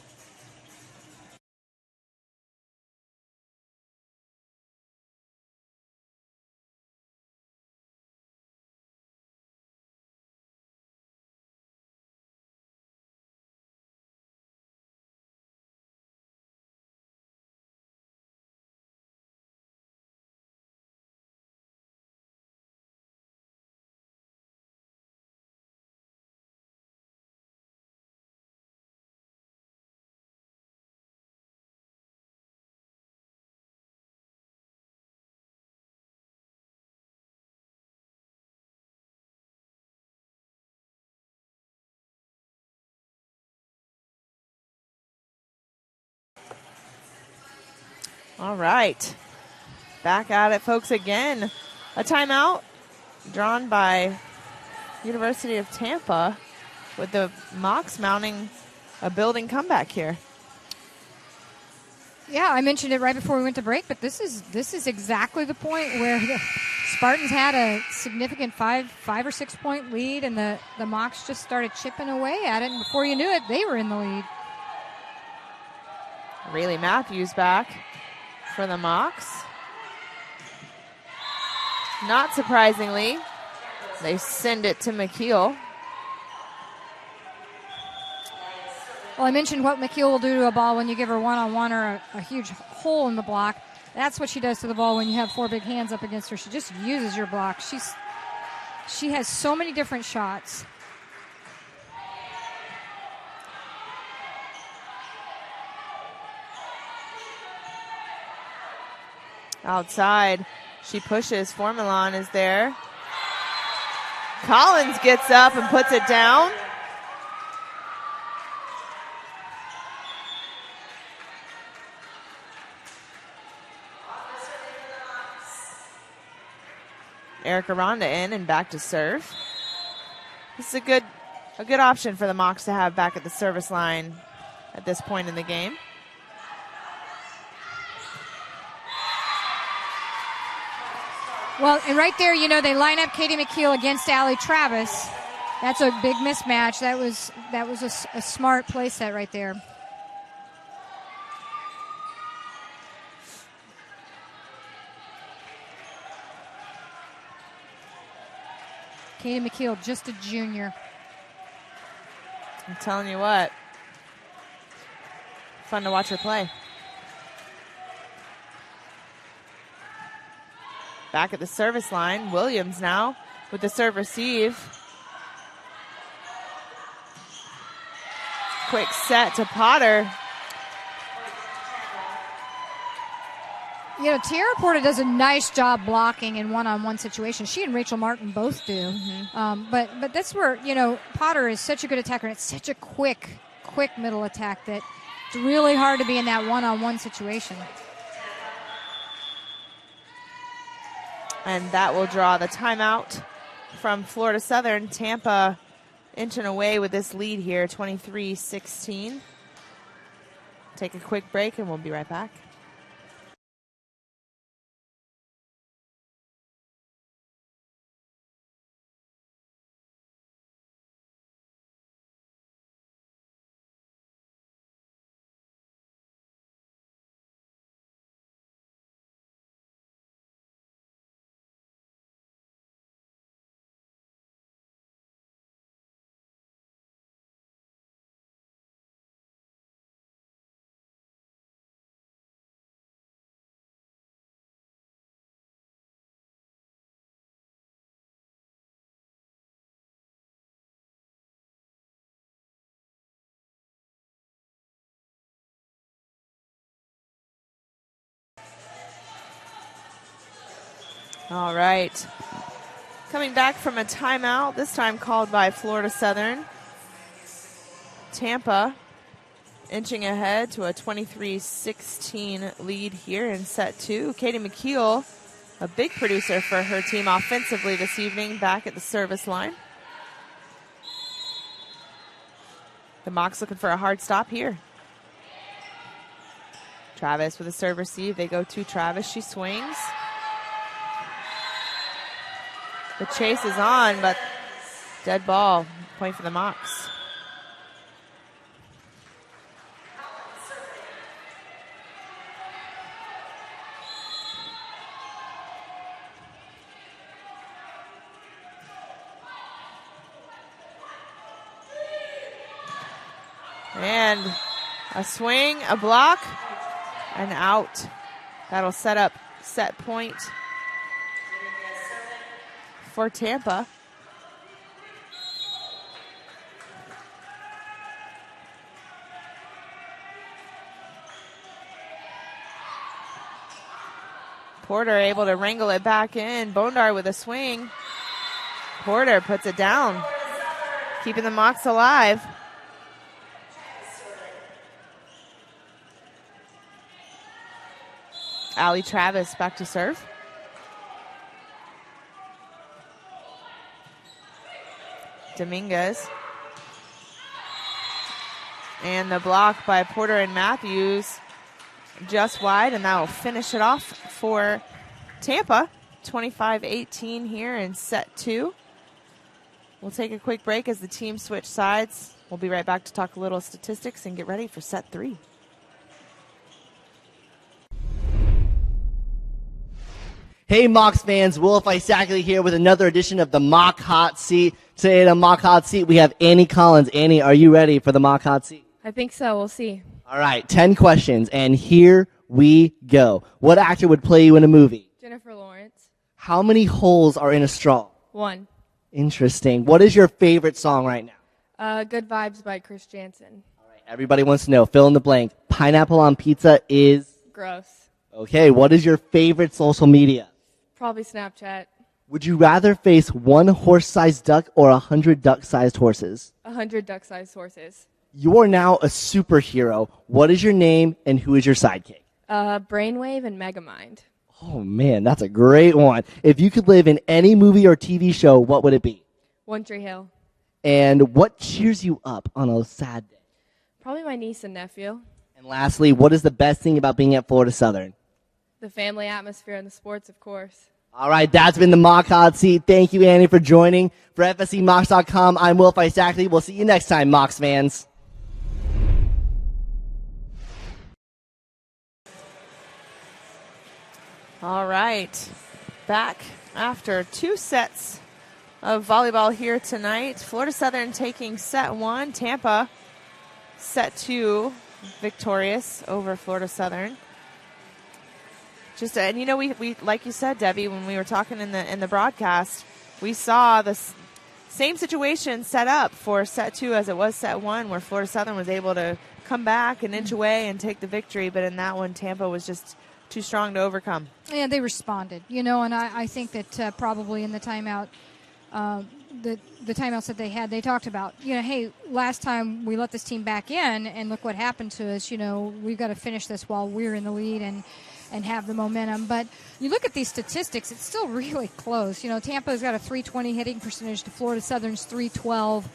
All right. Back at it, folks, again. A timeout drawn by University of Tampa with the Mocs mounting a building comeback here. Yeah, I mentioned it right before we went to break, but this is exactly the point where the Spartans had a significant 5 or 6 point lead, and the Mocs just started chipping away at it, and before you knew it, they were in the lead. Rayleigh Matthews back for the Mocs. Not surprisingly, they send it to McKeel. Well, I mentioned what McKeel will do to a ball when you give her one-on-one or a huge hole in the block. That's what she does to the ball when you have 4 big hands up against her. She just uses your block. She has so many different shots. Outside, she pushes. Formalon is there. Collins gets up and puts it down. Erica Ronda in and back to serve. This is a good option for the Mocs to have back at the service line at this point in the game. Well, and right there, they line up Katie McKeel against Allie Travis. That's a big mismatch. That was a smart play set right there. Katie McKeel, just a junior. I'm telling you what, fun to watch her play. Back at the service line, Williams now with the serve receive. Quick set to Potter. Tierra Porta does a nice job blocking in one-on-one situations. She and Rachel Martin both do. Mm-hmm. But that's where, Potter is such a good attacker, and it's such a quick middle attack that it's really hard to be in that one-on-one situation. And that will draw the timeout from Florida Southern. Tampa inching away with this lead here, 23-16. Take a quick break, and we'll be right back. All right. Coming back from a timeout, this time called by Florida Southern. Tampa inching ahead to a 23-16 lead here in set 2. Katie McKeel, a big producer for her team offensively this evening, back at the service line. The Mocs looking for a hard stop here. Travis with a serve receive. They go to Travis. She swings. The chase is on, but Dead ball. Point for the Mocs. And a swing, a block, and out. That'll set up set point for Tampa. Porter able to wrangle it back in. Bondar with a swing. Porter puts it down, keeping the Mocs alive. Allie Travis back to serve. Dominguez. And the block by Porter and Matthews just wide, and that will finish it off for Tampa. 25-18 here in set 2. We'll take a quick break as the teams switch sides. We'll be right back to talk a little statistics and get ready for set 3. Hey Mocs fans, Will Isackley here with another edition of the Mock Hot Seat. Today in the Mock Hot Seat we have Annie Collins. Annie, are you ready for the Mock Hot Seat? I think so. We'll see. All right, 10 questions, and here we go. What actor would play you in a movie? Jennifer Lawrence. How many holes are in a straw? 1. Interesting. What is your favorite song right now? Good Vibes by Chris Jansen. All right, everybody wants to know. Fill in the blank. Pineapple on pizza is? Gross. Okay, what is your favorite social media? Probably Snapchat. Would you rather face 1 horse-sized duck or 100 duck-sized horses? 100 duck-sized horses. You are now a superhero. What is your name and who is your sidekick? Brainwave and Megamind. Oh, man, that's a great one. If you could live in any movie or TV show, what would it be? One Tree Hill. And what cheers you up on a sad day? Probably my niece and nephew. And lastly, what is the best thing about being at Florida Southern? The family atmosphere and the sports, of course. All right, that's been the Mock Hot Seat. Thank you, Annie, for joining. For FSCMocs.com, I'm Will Isackley. We'll see you next time, Mocs fans. All right, back after 2 sets of volleyball here tonight. Florida Southern taking set 1. Tampa, set 2, victorious over Florida Southern. And you know, we like you said, Debbie, when we were talking in the broadcast, we saw the same situation set up for set 2 as it was set 1, where Florida Southern was able to come back and inch away and take the victory. But in that one, Tampa was just too strong to overcome. Yeah, they responded, you know, and I think that probably in the timeout, the timeouts that they had, they talked about, you know, hey, last time we let this team back in, and look what happened to us. You know, we've got to finish this while we're in the lead and have the momentum. But you look at these statistics, it's still really close. You know, Tampa's got a .320 hitting percentage to Florida Southern's .312.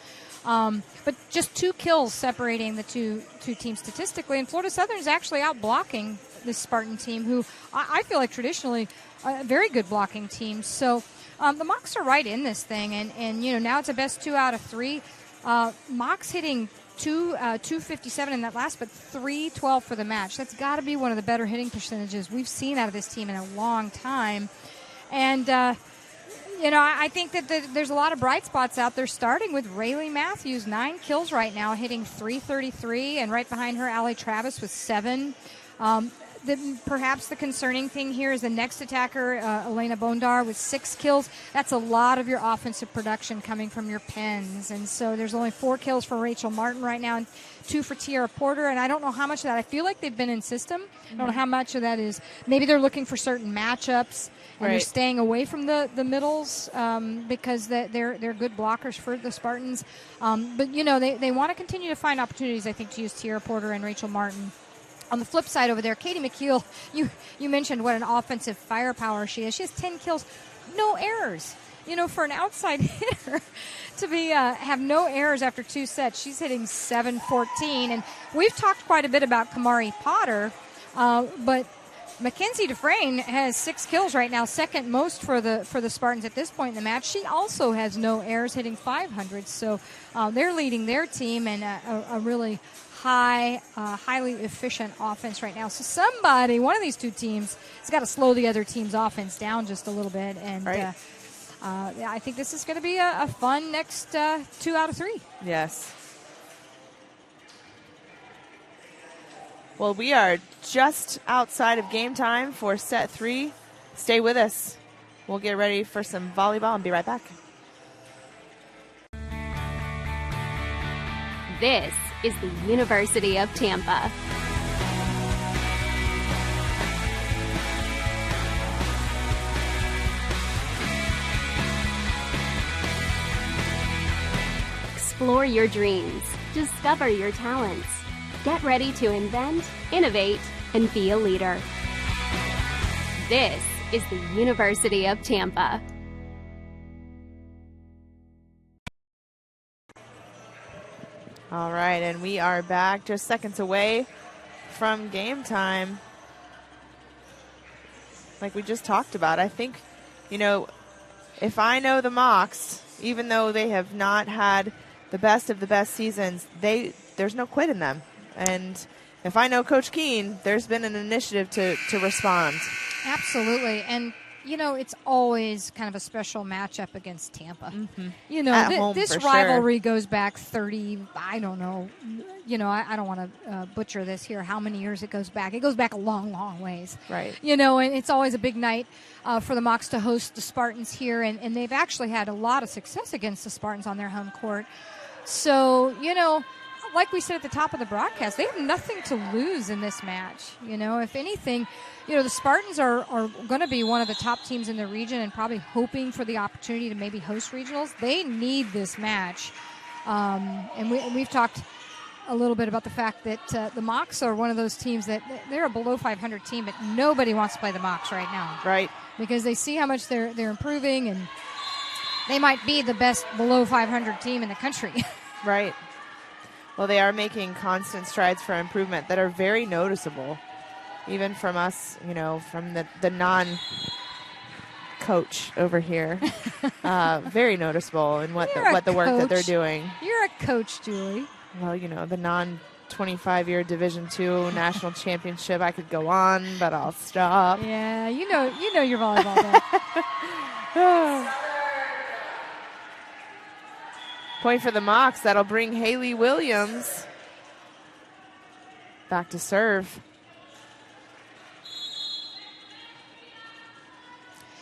But just 2 kills separating the two teams statistically. And Florida Southern is actually out blocking this Spartan team, who I feel like traditionally a very good blocking team. So the Mocs are right in this thing. And you know, now it's a best 2 out of 3. Mocs hitting 257 in that last, but 312 for the match. That's got to be one of the better hitting percentages we've seen out of this team in a long time. And you know, I think that there's a lot of bright spots out there, starting with Rayleigh Matthews, 9 kills right now, hitting .333, and right behind her, Allie Travis with 7. Perhaps the concerning thing here is the next attacker, Elena Bondar, with 6 kills. That's a lot of your offensive production coming from your pens. And so there's only 4 kills for Rachel Martin right now and 2 for Tiara Porter. And I don't know how much of that. I feel like they've been in system. I don't know how much of that is. Maybe they're looking for certain matchups, and they're staying away from the middles because they're good blockers for the Spartans. But, you know, they want to continue to find opportunities, I think, to use Tiara Porter and Rachel Martin. On the flip side over there, Katie McKeel, you mentioned what an offensive firepower she is. She has 10 kills, no errors. You know, for an outside hitter to be have no errors after 2 sets, she's hitting .714. And we've talked quite a bit about Kamari Potter, but Mackenzie Dufresne has 6 kills right now, second most for the Spartans at this point in the match. She also has no errors, hitting 500. So they're leading their team and a really highly efficient offense right now. So one of these two teams, has got to slow the other team's offense down just a little bit. And Right. I think this is going to be a fun next 2 out of 3. Yes. Well, we are just outside of game time for set 3. Stay with us. We'll get ready for some volleyball and be right back. This is the University of Tampa. Explore your dreams. Discover your talents. Get ready to invent, innovate, and be a leader. This is the University of Tampa. All right, and we are back just seconds away from game time. Like we just talked about, I think, if I know the Mocs, even though they have not had the best of the best seasons, there's no quit in them. And if I know Coach Keene, there's been an initiative to respond. Absolutely. And, it's always kind of a special matchup against Tampa. Mm-hmm. At home, this for rivalry sure. goes back 30, I don't know. I don't want to butcher this here, how many years it goes back. It goes back a long, long ways. Right. And it's always a big night for the Mocs to host the Spartans here. And they've actually had a lot of success against the Spartans on their home court. So, like we said at the top of the broadcast, they have nothing to lose in this match. If anything, the Spartans are going to be one of the top teams in the region and probably hoping for the opportunity to maybe host regionals. They need this match. And we've talked a little bit about the fact that the Mocs are one of those teams that they're a below 500 team, but nobody wants to play the Mocs right now. Right. Because they see how much they're improving, and they might be the best below 500 team in the country. Right. Well, they are making constant strides for improvement that are very noticeable, even from us, from the non-coach over here. Very noticeable in what the work that they're doing. You're a coach, Julie. Well, the non-25-year Division II national championship. I could go on, but I'll stop. Yeah, you know your volleyball. Point for the Mocs. That'll bring Haley Williams back to serve.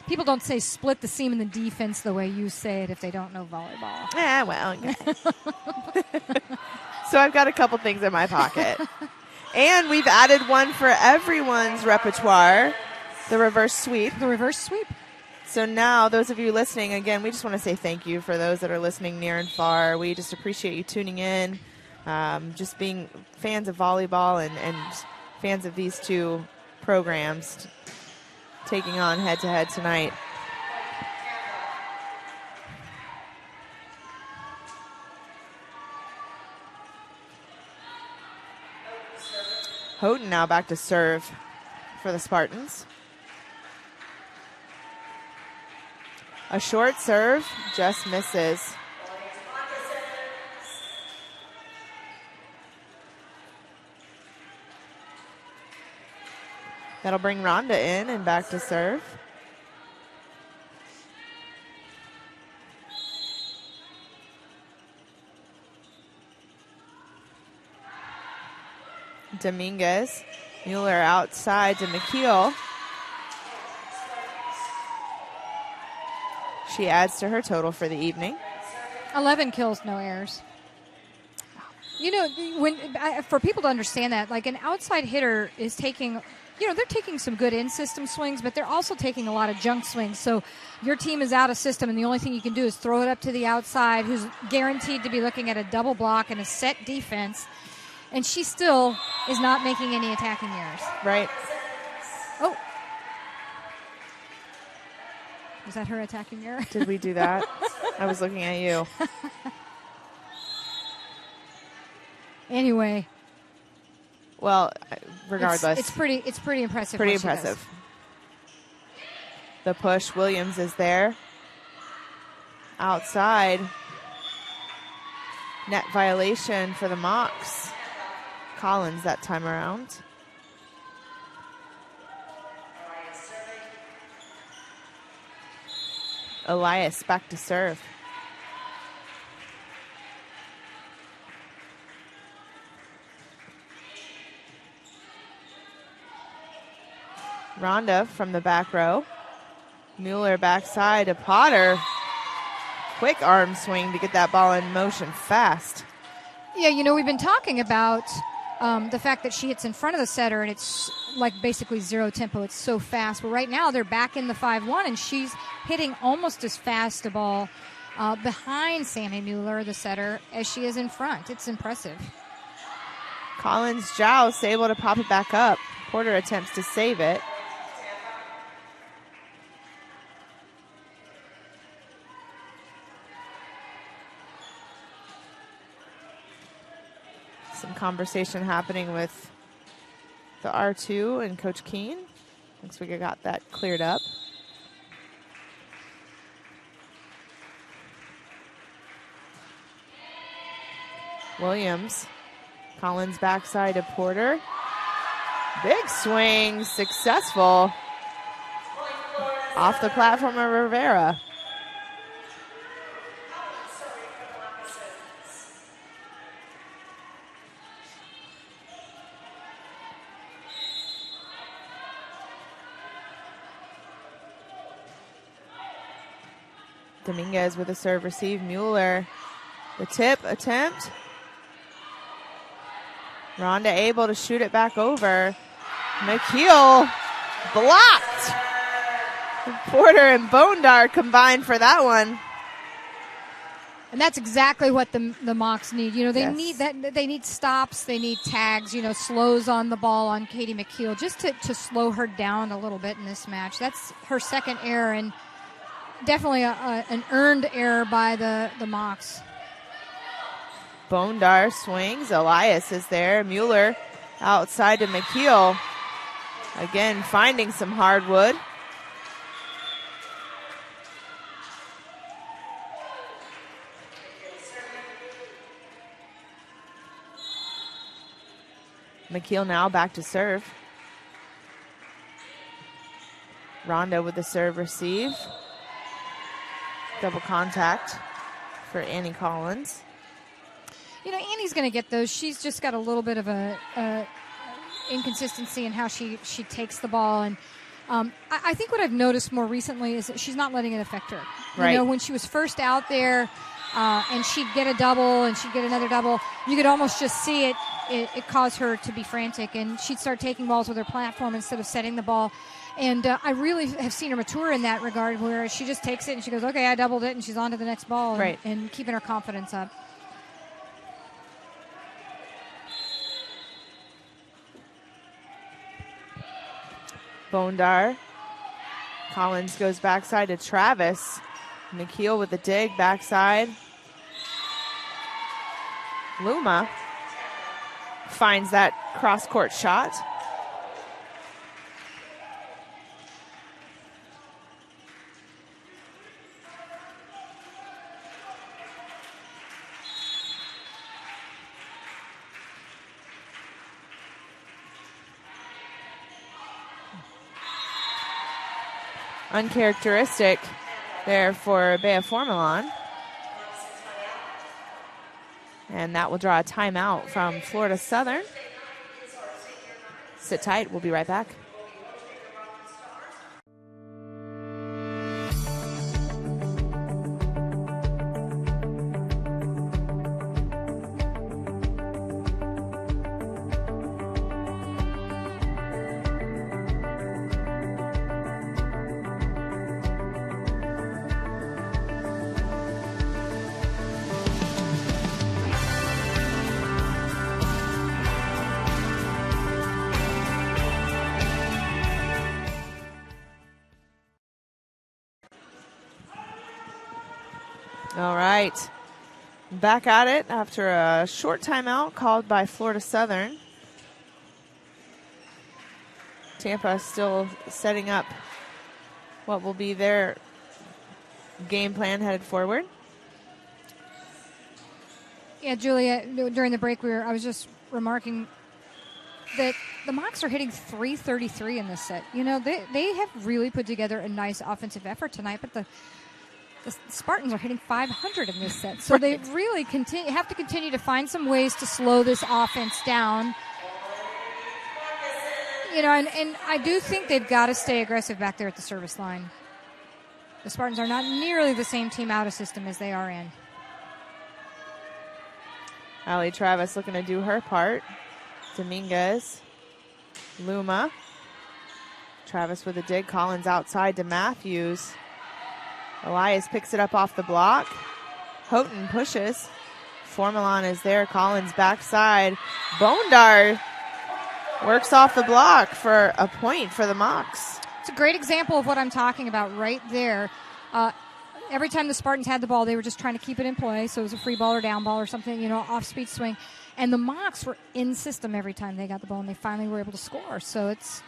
People don't say split the seam in the defense the way you say it if they don't know volleyball. Yeah, well, yeah. So I've got a couple things in my pocket. And we've added one for everyone's repertoire, the reverse sweep. The reverse sweep. So now, those of you listening, again, we just want to say thank you for those that are listening near and far. We just appreciate you tuning in, just being fans of volleyball and fans of these two programs taking on head-to-head tonight. Houghton now back to serve for the Spartans. A short serve, just misses. That'll bring Rhonda in and back to serve. Dominguez. Mueller outside to McKeel. She adds to her total for the evening. 11 kills, no errors. For people to understand that, like an outside hitter is taking, they're taking some good in-system swings, but they're also taking a lot of junk swings. So your team is out of system, and the only thing you can do is throw it up to the outside, who's guaranteed to be looking at a double block and a set defense. And she still is not making any attacking errors. Right. Oh. Was that her attacking error? Did we do that? I was looking at you. Anyway. Well, regardless. It's pretty impressive. Pretty what she does. impressive. The push, Williams is there. Outside. Net violation for the Mocs. Collins that time around. Elias back to serve. Rhonda from the back row. Mueller backside to Potter. Quick arm swing to get that ball in motion fast. Yeah, we've been talking about the fact that she hits in front of the setter, and it's like basically zero tempo. It's so fast. But right now they're back in the 5-1, and she's hitting almost as fast a ball behind Sammy Mueller, the setter, as she is in front. It's impressive. Collins Joust able to pop it back up. Porter attempts to save it. Some conversation happening with the R2 and Coach Keene. Looks like we got that cleared up. Williams. Collins backside to Porter. Big swing, successful. Off the platform of Rivera. Dominguez with a serve receive. Mueller, the tip attempt. Rhonda able to shoot it back over. McKeel blocked. Porter and Bondar combined for that one. And that's exactly what the Mocs need. They Yes. need that. They need stops. They need tags. Slows on the ball on Katie McKeel just to slow her down a little bit in this match. That's her second error, and definitely an earned error by the Mocs. Bondar swings. Elias is there. Mueller outside to McKeel. Again, finding some hardwood. McKeel now back to serve. Rhonda with the serve receive. Double contact for Annie Collins. Annie's going to get those. She's just got a little bit of a inconsistency in how she takes the ball, and I think what I've noticed more recently is that she's not letting it affect her. Right. When she was first out there, and she'd get a double and she'd get another double, you could almost just see it cause her to be frantic, and she'd start taking balls with her platform instead of setting the ball. And I really have seen her mature in that regard, where she just takes it and she goes, okay, I doubled it, and she's on to the next ball, and, right. and keeping her confidence up. Bondar. Collins goes backside to Travis. McKeel with the dig backside. Luma finds that cross-court shot. Uncharacteristic there for Bea Formalon. And that will draw a timeout from Florida Southern. Sit tight. We'll be right back. All right. Back at it after a short timeout called by Florida Southern. Tampa still setting up what will be their game plan headed forward. Yeah, Julia, during the break, I was just remarking that the Mocs are hitting .333 in this set. You know, they have really put together a nice offensive effort tonight, but the Spartans are hitting .500 in this set. So they really have to continue to find some ways to slow this offense down. You know, and I do think they've got to stay aggressive back there at the service line. The Spartans are not nearly the same team out of system as they are in. Allie Travis looking to do her part. Dominguez. Luma. Travis with a dig. Collins outside to Matthews. Elias picks it up off the block. Houghton pushes. Formalon is there. Collins backside. Bondar works off the block for a point for the Mocs. It's a great example of what I'm talking about right there. Every time the Spartans had the ball, they were just trying to keep it in play. So it was a free ball or down ball or something, you know, off-speed swing. And the Mocs were in system every time they got the ball, and they finally were able to score. So it's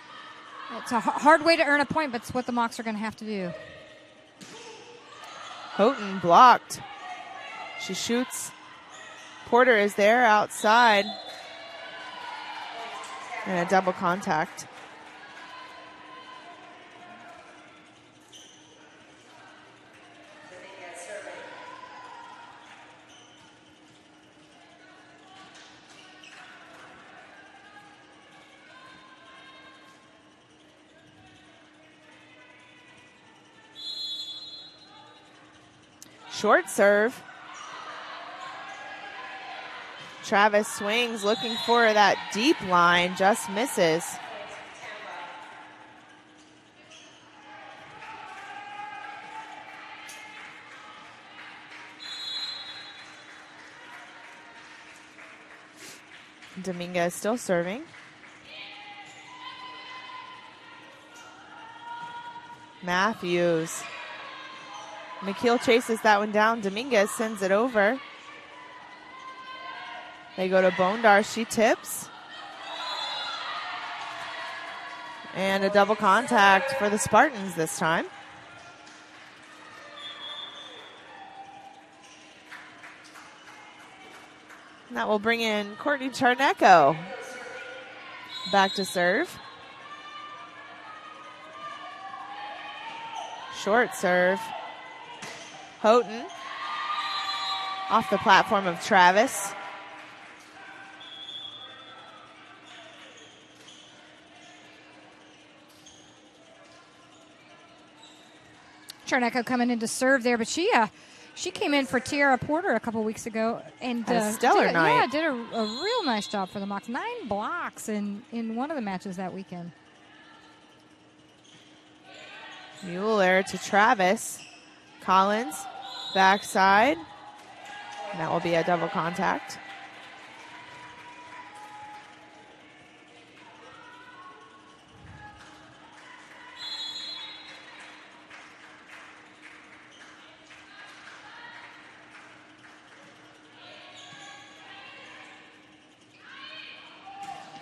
a hard way to earn a point, but it's what the Mocs are going to have to do. Houghton blocked. She shoots. Porter is there outside. And a double contact. Short serve. Travis swings, looking for that deep line, just misses. Dominguez still serving. Matthews. McKeel chases that one down. Dominguez sends it over. They go to Bondar. She tips. And a double contact for the Spartans this time. And that will bring in Courtney Charnecko back to serve. Short serve. Houghton off the platform of Travis. Charnecko coming in to serve there, but she came in for Tiara Porter a couple weeks ago and a stellar night. Yeah, did a real nice job for the Mocs. 9 blocks in one of the matches that weekend. Mueller to Travis. Collins, backside. And that will be a double contact.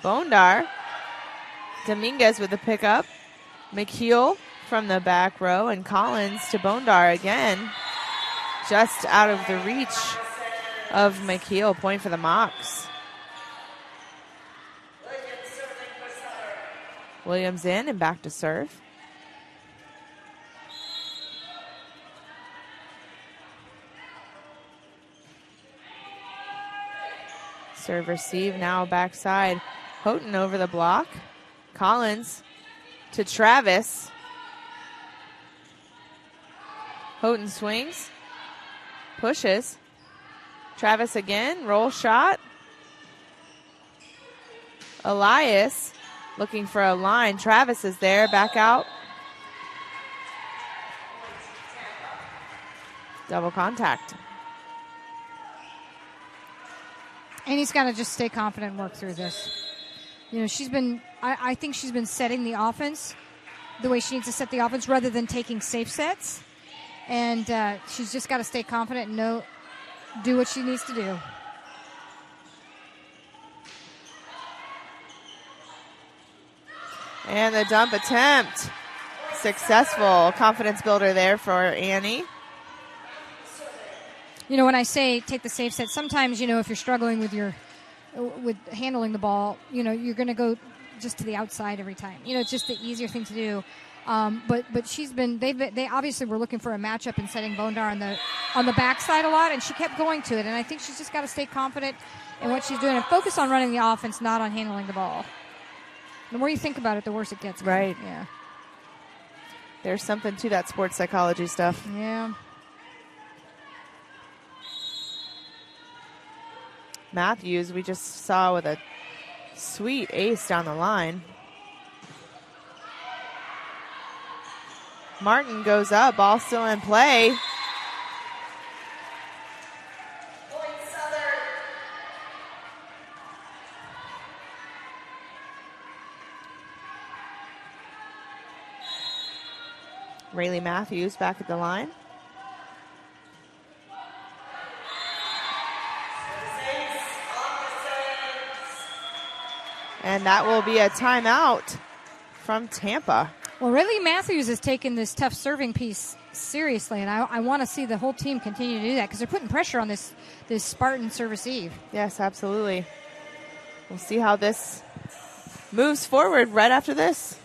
Bondar. Dominguez with the pickup. McKeel from the back row, and Collins to Bondar again. Just out of the reach of McKeel. Point for the Mocs. Williams in and back to serve. Serve receive now backside. Houghton over the block. Collins to Travis. Houghton swings. Pushes. Travis again. Roll shot. Elias looking for a line. Travis is there. Back out. Double contact. And he's got to just stay confident and work through this. You know, I think she's been setting the offense the way she needs to set the offense rather than taking safe sets. And she's just got to stay confident and do what she needs to do. And the dump attempt. Successful. Confidence builder there for Annie. You know, when I say take the safe set, sometimes, you know, if you're struggling with handling the ball, you know, you're going to go just to the outside every time. You know, it's just the easier thing to do. But they obviously were looking for a matchup and setting Bondar on the backside a lot, and she kept going to it. And I think she's just got to stay confident in what she's doing and focus on running the offense, not on handling the ball. The more you think about it, the worse it gets. Right. Yeah. There's something to that sports psychology stuff. Yeah. Matthews, we just saw with a sweet ace down the line. Martin goes up, ball still in play. Rayleigh Matthews back at the line. And that will be a timeout from Tampa. Well, Rayleigh Matthews has taken this tough serving piece seriously, and I want to see the whole team continue to do that because they're putting pressure on this Spartan service eve. Yes, absolutely. We'll see how this moves forward right after this.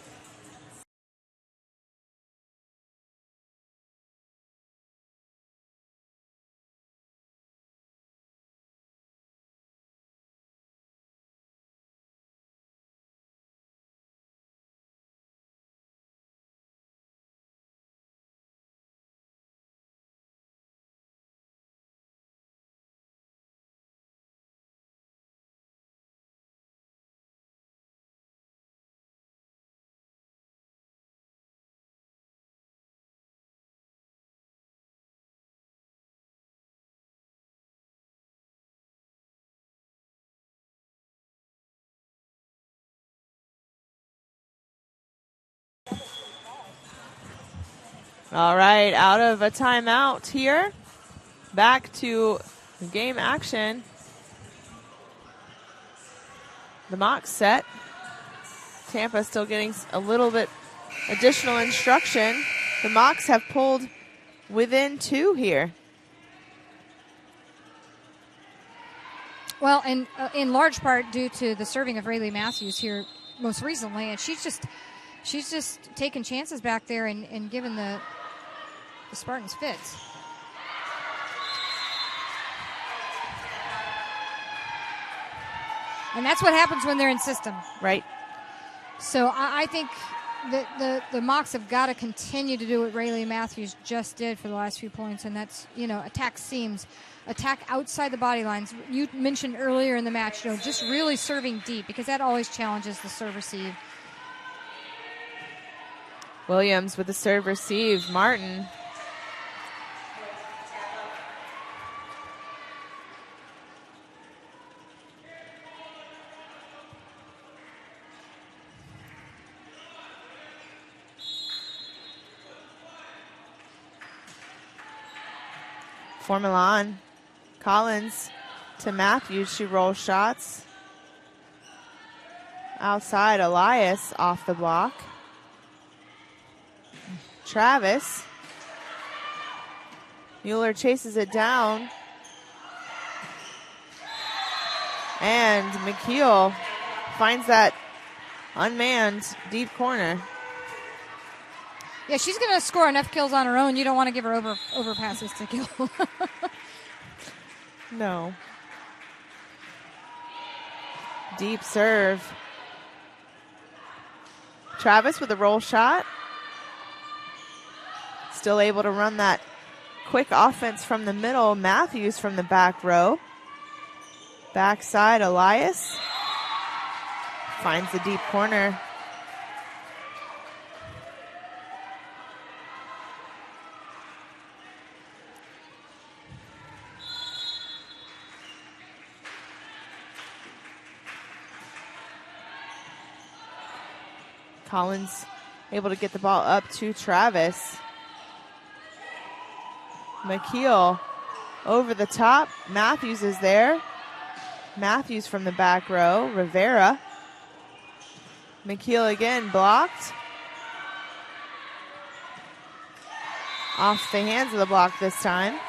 All right, out of a timeout here. Back to game action. The mock set. Tampa still getting a little bit additional instruction. The Mocs have pulled within 2 here. Well, and in large part due to the serving of Rayleigh Matthews here most recently, and she's just taking chances back there and giving the Spartans fits. And that's what happens when they're in system. Right. So I think that the Mocs have got to continue to do what Rayleigh Matthews just did for the last few points, and that's, you know, attack seams, attack outside the body lines. You mentioned earlier in the match, you know, just really serving deep because that always challenges the serve receive. Williams with the serve receive. Martin. For Milan. Collins to Matthews. She rolls shots. Outside, Elias off the block. Travis. Mueller chases it down. And McKeel finds that unmanned deep corner. Yeah, she's going to score enough kills on her own. You don't want to give her over passes to kill. No. Deep serve. Travis with a roll shot. Still able to run that quick offense from the middle. Matthews from the back row. Backside, Elias. Finds the deep corner. Collins able to get the ball up to Travis. McKeel over the top. Matthews is there. Matthews from the back row. Rivera. McKeel again blocked. Off the hands of the block this time.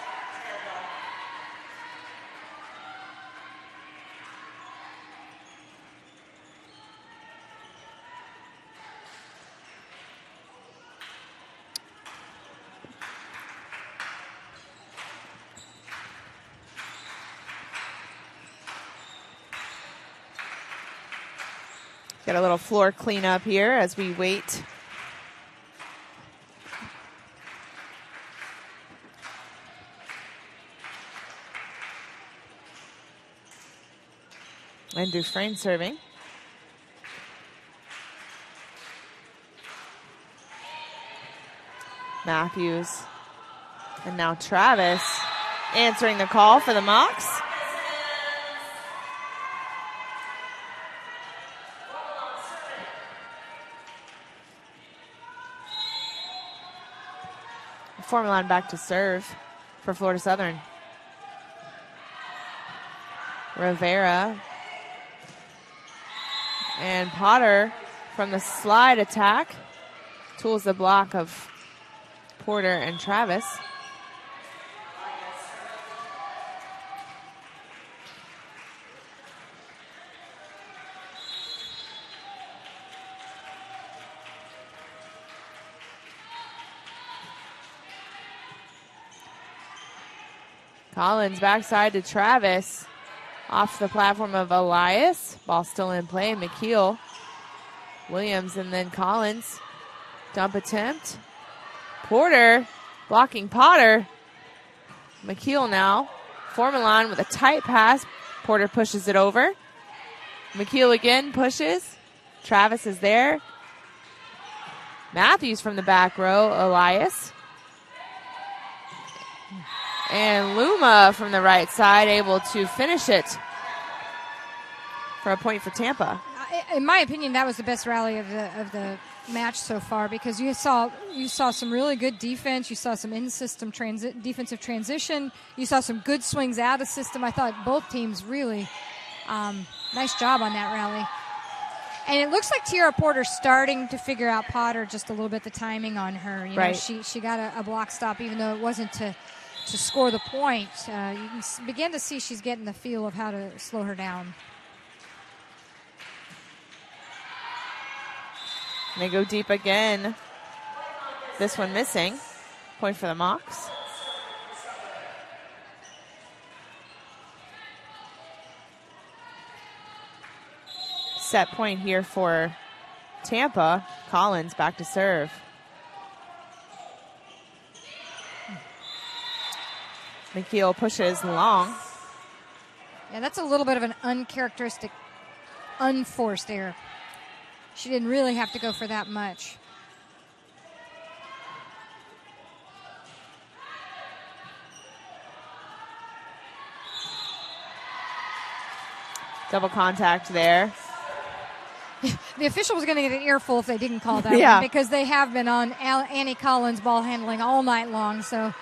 Got a little floor cleanup here as we wait. And Dufresne serving. Matthews. And now Travis answering the call for the Mocs. Formalon back to serve for Florida Southern. Rivera. And Potter from the slide attack tools the block of Porter and Travis. Collins backside to Travis. Off the platform of Elias. Ball still in play. McKeel. Williams and then Collins. Dump attempt. Porter blocking Potter. McKeel now. Formalon with a tight pass. Porter pushes it over. McKeel again pushes. Travis is there. Matthews from the back row. Elias. And Luma from the right side able to finish it for a point for Tampa. In my opinion, that was the best rally of the match so far because you saw some really good defense. You saw some in-system defensive transition. You saw some good swings out of system. I thought both teams really nice job on that rally. And it looks like Tiara Porter's starting to figure out Potter just a little bit the timing on her. You know, she got a block stop even though it wasn't to score the point. You can begin to see she's getting the feel of how to slow her down. They go deep again. This one missing. Point for the Mocs. Set point here for Tampa. Collins back to serve. McKeel pushes long. Yeah, that's a little bit of an uncharacteristic, unforced error. She didn't really have to go for that much. Double contact there. The official was going to get an earful if they didn't call that one because they have been on Annie Collins' ball handling all night long. So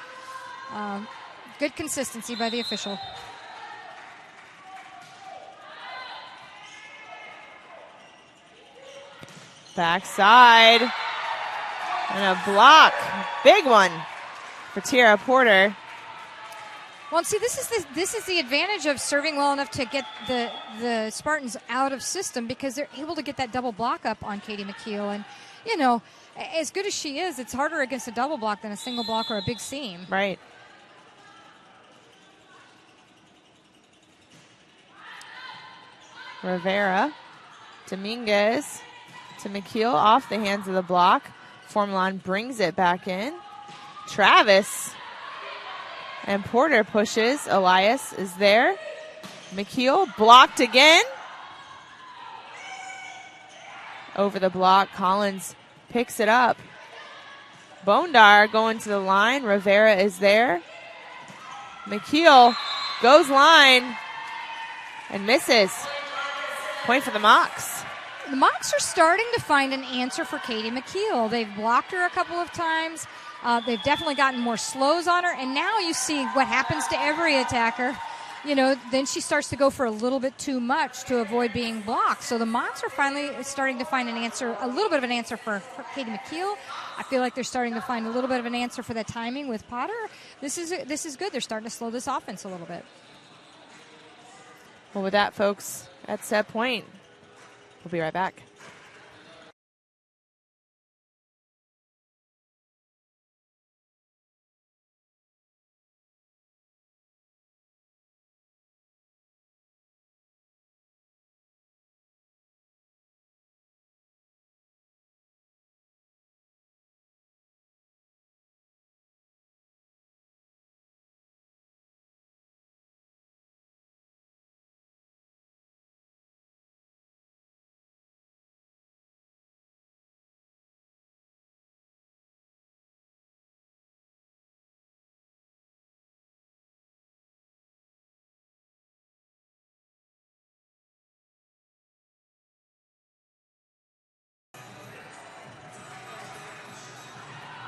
good consistency by the official. Backside. And a block. Big one for Tiara Porter. Well, see, this is the advantage of serving well enough to get the Spartans out of system because they're able to get that double block up on Katie McKeel. And, you know, as good as she is, it's harder against a double block than a single block or a big seam. Right. Rivera. Dominguez to McKeel off the hands of the block. Formalon brings it back in. Travis. And Porter pushes. Elias is there. McKeel blocked again. Over the block. Collins picks it up. Bondar going to the line. Rivera is there. McKeel goes line and misses. Point for the Mocs. The Mocs are starting to find an answer for Katie McKeel. They've blocked her a couple of times. They've definitely gotten more slows on her. And now you see what happens to every attacker. then she starts to go for a little bit too much to avoid being blocked. So the Mocs are finally starting to find a little bit of an answer for Katie McKeel. I feel like they're starting to find a little bit of an answer for that timing with Potter. This is good. They're starting to slow this offense a little bit. Well, with that, folks, at set point, we'll be right back.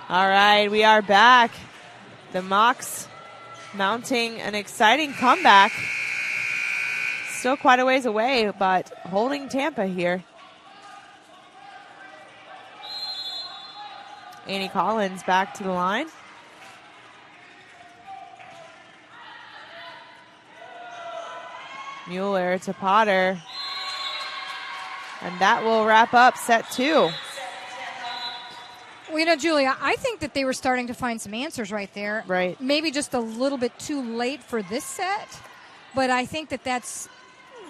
All right, we are back. The Mocs mounting an exciting comeback. Still quite a ways away, but holding Tampa here. Annie Collins back to the line. Mueller to Potter. And that will wrap up set 2. Well, Julia, I think that they were starting to find some answers right there. Right. Maybe just a little bit too late for this set, but I think that that's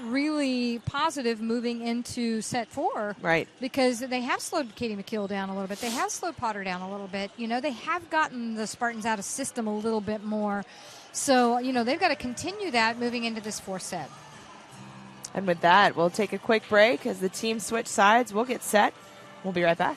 really positive moving into set 4. Right. Because they have slowed Katie McKeel down a little bit. They have slowed Potter down a little bit. They have gotten the Spartans out of system a little bit more. So, they've got to continue that moving into this 4th set. And with that, we'll take a quick break as the teams switch sides. We'll get set. We'll be right back.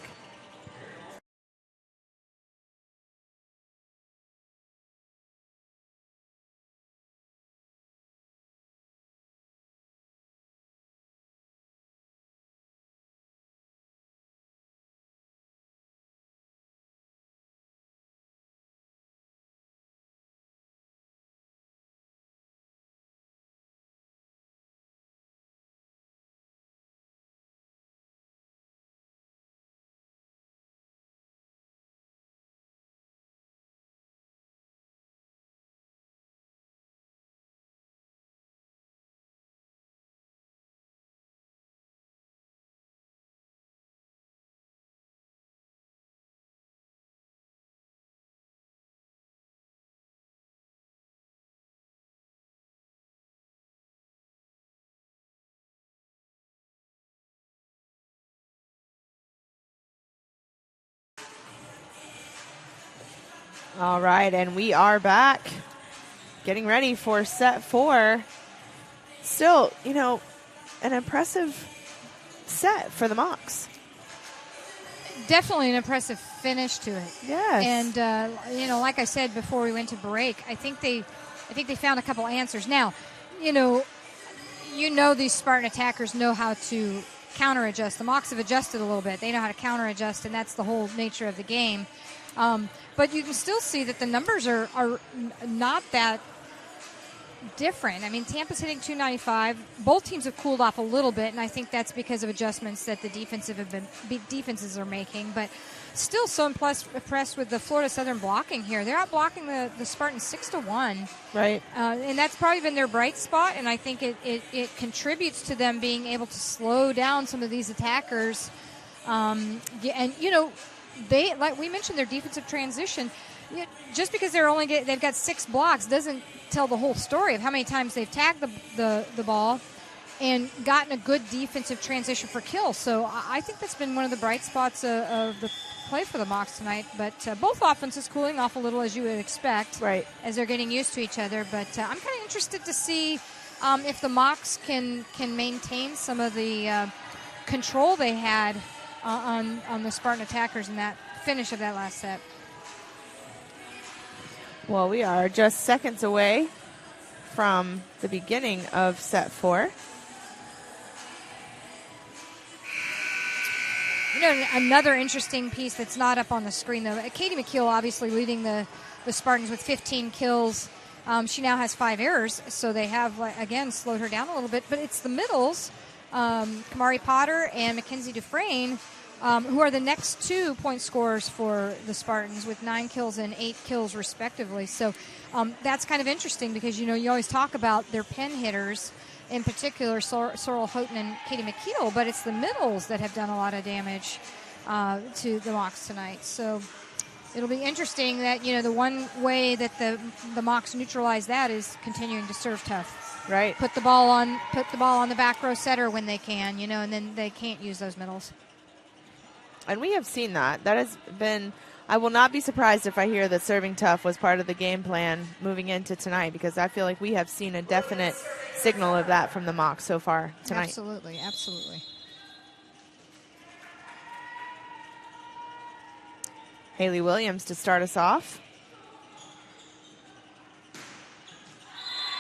All right, and we are back getting ready for set 4. Still, an impressive set for the Mocs. Definitely an impressive finish to it. Yes. And, like I said before we went to break, I think they found a couple answers. Now, these Spartan attackers know how to counter adjust. The Mocs have adjusted a little bit. They know how to counter adjust, and that's the whole nature of the game. But you can still see that the numbers are not that different. I mean, Tampa's hitting 295. Both teams have cooled off a little bit, and I think that's because of adjustments that the defenses are making. But still so impressed with the Florida Southern blocking here. They're out blocking the Spartans 6-1. Right. And that's probably been their bright spot, and I think it contributes to them being able to slow down some of these attackers. They, like we mentioned, their defensive transition. Just because they've got 6 blocks doesn't tell the whole story of how many times they've tagged the ball and gotten a good defensive transition for kills. So I think that's been one of the bright spots of the play for the Mocs tonight. But both offenses cooling off a little, as you would expect, right, as they're getting used to each other. But I'm kind of interested to see if the Mocs can maintain some of the control they had on the Spartan attackers in that finish of that last set. Well, we are just seconds away from the beginning of set 4. Another interesting piece that's not up on the screen, though. Katie McKeel obviously leading the Spartans with 15 kills. She now has 5 errors, so they have, again, slowed her down a little bit. But it's the middles, Kamari Potter and Mackenzie Dufresne, who are the next 2 point scorers for the Spartans with 9 kills and 8 kills respectively. So that's kind of interesting because, you always talk about their pin hitters, in particular Sorrel Houghton and Katie McKeel, but it's the middles that have done a lot of damage to the Mocs tonight. So it'll be interesting that, the one way that the Mocs neutralize that is continuing to serve tough. Right. Put the ball on the back row setter when they can, and then they can't use those middles. And we have seen that. That has been, I will not be surprised if I hear that serving tough was part of the game plan moving into tonight, because I feel like we have seen a definite signal of that from the Mocs so far tonight. Absolutely, absolutely. Haley Williams to start us off.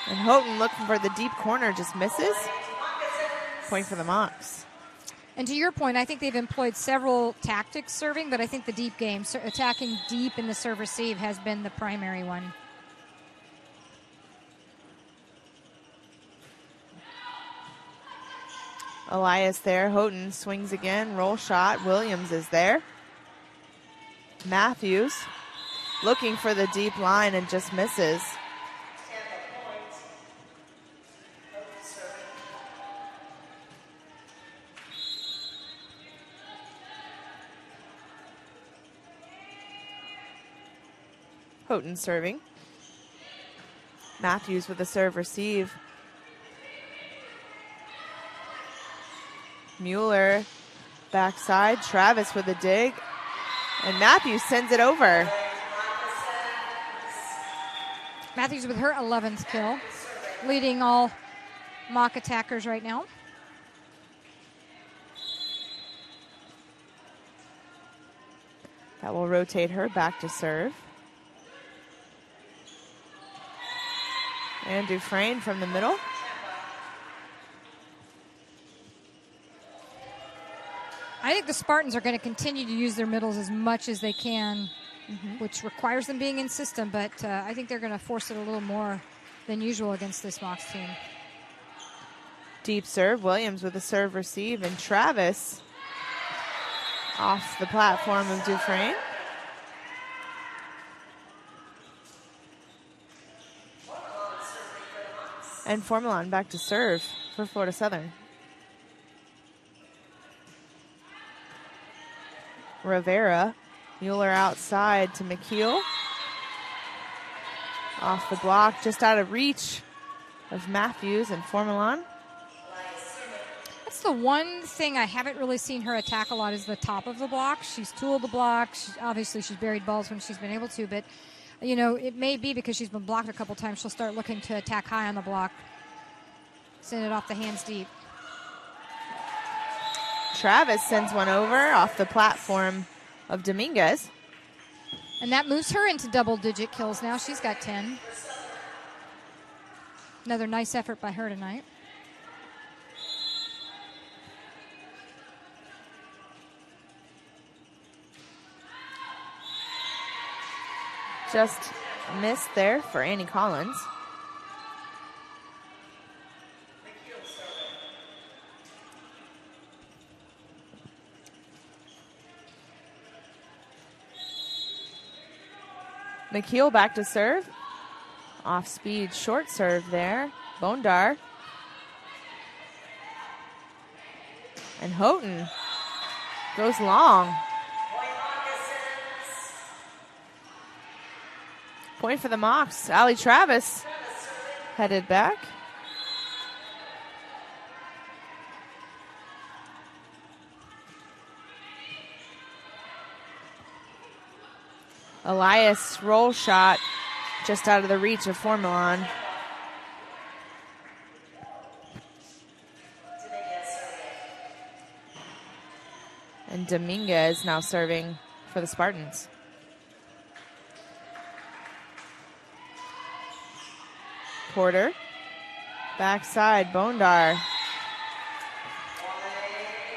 And Houghton looking for the deep corner, just misses. Point for the Mocs. And to your point, I think they've employed several tactics serving, but I think the deep game, attacking deep in the serve-receive, has been the primary one. Elias there. Houghton swings again. Roll shot. Williams is there. Matthews looking for the deep line and just misses. Houghton serving. Matthews with a serve receive. Mueller backside. Travis with a dig. And Matthews sends it over. Matthews with her 11th kill, leading all Mock attackers right now. That will rotate her back to serve. And Dufresne from the middle. I think the Spartans are going to continue to use their middles as much as they can, which requires them being in system, but I think they're going to force it a little more than usual against this Mocs team. Deep serve. Williams with a serve receive, and Travis off the platform of Dufresne. And Formalon back to serve for Florida Southern. Rivera, Mueller outside to McKeel. Off the block, just out of reach of Matthews and Formalon. That's the one thing I haven't really seen her attack a lot is the top of the block. She's tooled the block. Obviously, she's buried balls when she's been able to, but it may be because she's been blocked a couple times. She'll start looking to attack high on the block. Send it off the hands deep. Travis sends one over off the platform of Dominguez. And that moves her into double-digit kills now. She's got 10. Another nice effort by her tonight. Just missed there for Annie Collins. McKeel back to serve. Off speed, short serve there. Bondar. And Houghton goes long. Point for the Mocs. Allie Travis headed back. Elias roll shot just out of the reach of Formalon. And Dominguez now serving for the Spartans. Porter, backside, Bondar.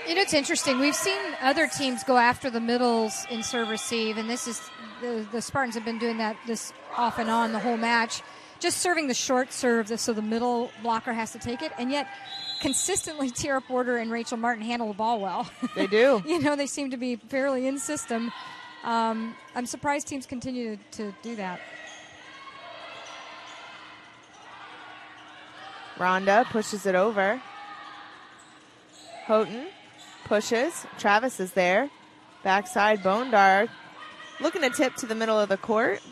It's interesting. We've seen other teams go after the middles in serve receive, and this is the Spartans have been doing that this off and on the whole match. just serving the short serve, so the middle blocker has to take it, and yet consistently Tierra Porter and Rachel Martin handle the ball well. They do. They seem to be fairly in system. I'm surprised teams continue to do that. Rhonda pushes it over. Houghton pushes. Travis is there. Backside, Bondar looking to tip to the middle of the court.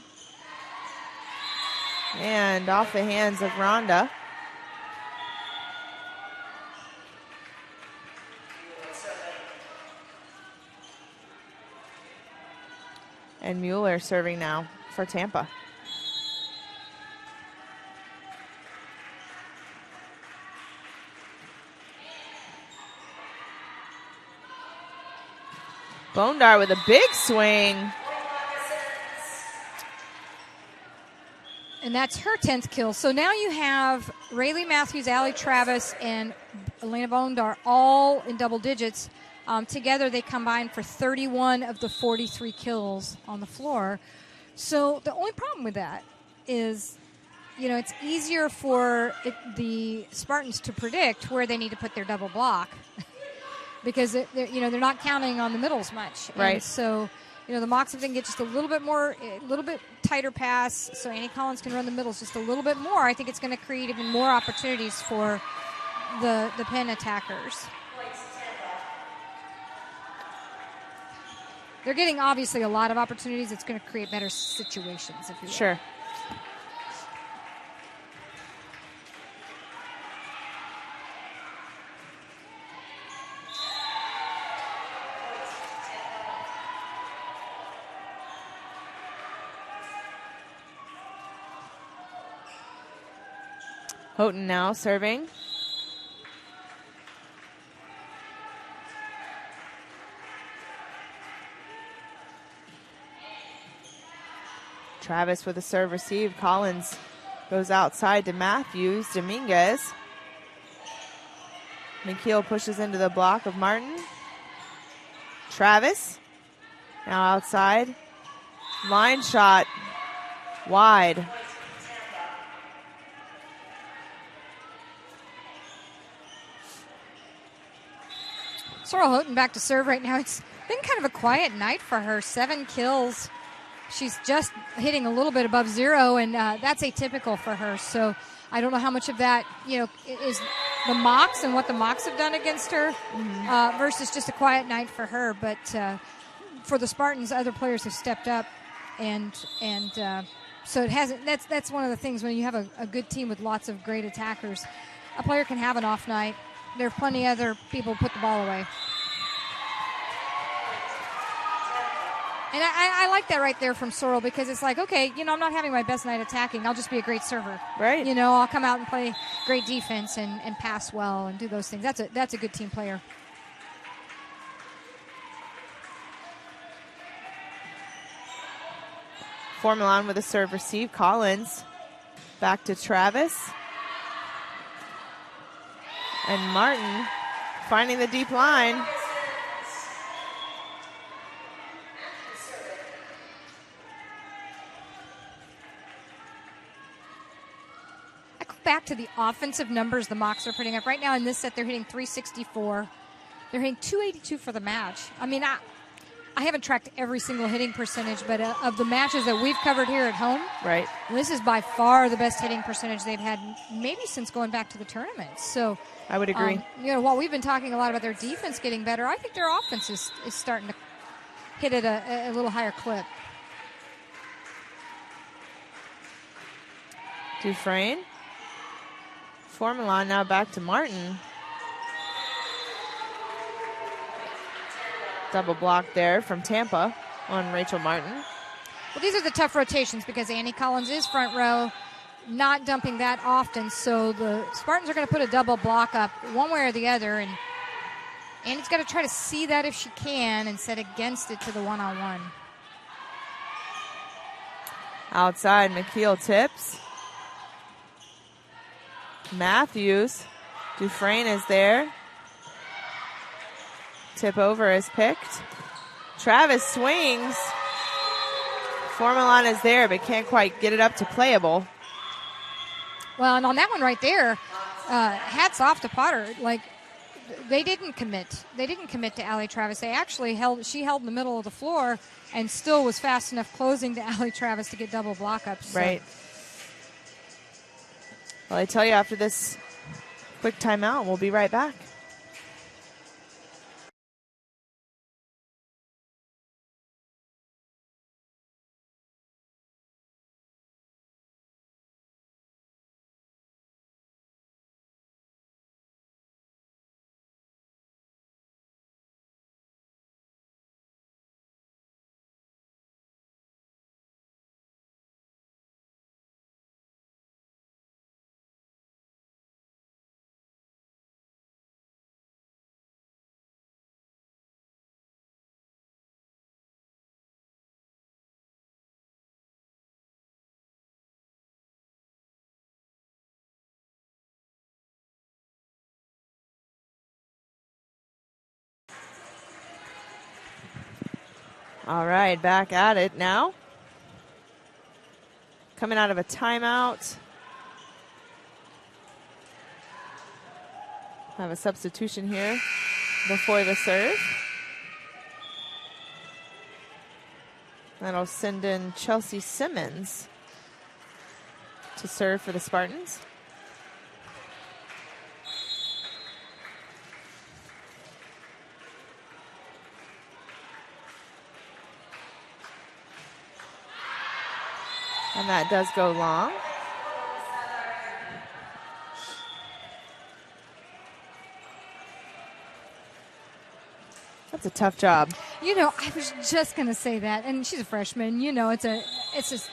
And off the hands of Rhonda. And Mueller serving now for Tampa. Bondar with a big swing. And that's her 10th kill. So now you have Rayleigh Matthews, Allie Travis, and Elena Bondar all in double digits. Together they combined for 31 of the 43 kills on the floor. So the only problem with that is, it's easier for the Spartans to predict where they need to put their double block. Because they're not counting on the middles much, right? And so the Mocs, if they can get just a little bit tighter pass, so Annie Collins can run the middles just a little bit more. I think it's going to create even more opportunities for the Penn attackers. They're getting obviously a lot of opportunities. It's going to create better situations, if you will. Sure. Houghton now serving. Travis with a serve receive. Collins goes outside to Matthews. Dominguez. McKeel pushes into the block of Martin. Travis now outside. Line shot wide. Sorrel Houghton back to serve right now. It's been kind of a quiet night for her. 7 kills. She's just hitting a little bit above 0, and that's atypical for her. So I don't know how much of that, is the Mocs and what the Mocs have done against her versus just a quiet night for her. But for the Spartans, other players have stepped up, and so it hasn't. That's one of the things when you have a good team with lots of great attackers. A player can have an off night. There are plenty of other people who put the ball away. And I like that right there from Sorrel, because it's like, okay, I'm not having my best night attacking. I'll just be a great server. Right. I'll come out and play great defense and pass well and do those things. That's a good team player. Formalon with a serve receive. Collins back to Travis. And Martin finding the deep line. I go back to the offensive numbers the Mocs are putting up. Right now in this set, they're hitting 364. They're hitting 282 for the match. I mean, I haven't tracked every single hitting percentage, but of the matches that we've covered here at home, right, this is by far the best hitting percentage they've had maybe since going back to the tournament. So I would agree. While we've been talking a lot about their defense getting better, I think their offense is starting to hit at a little higher clip. Dufresne. Formalon now back to Martin. Double block there from Tampa on Rachel Martin. Well, these are the tough rotations because Annie Collins is front row, not dumping that often. So the Spartans are going to put a double block up one way or the other. And Annie's got to try to see that if she can and set against it to the one-on-one. Outside, McKeel tips. Matthews. Dufresne is there. Tip over is picked. Travis swings. Formalon is there, but can't quite get it up to playable. Well, and on that one right there, hats off to Potter. Like, they didn't commit. They didn't commit to Allie Travis. They actually she held in the middle of the floor and still was fast enough closing to Allie Travis to get double block ups. So. Right. Well, I tell you, after this quick timeout, we'll be right back. All right, back at it now. Coming out of a timeout. Have a substitution here before the serve. That'll send in Chelsea Simmons to serve for the Spartans. And that does go long. That's a tough job. You know, I was just going to say that, and she's a freshman. You know, it's just,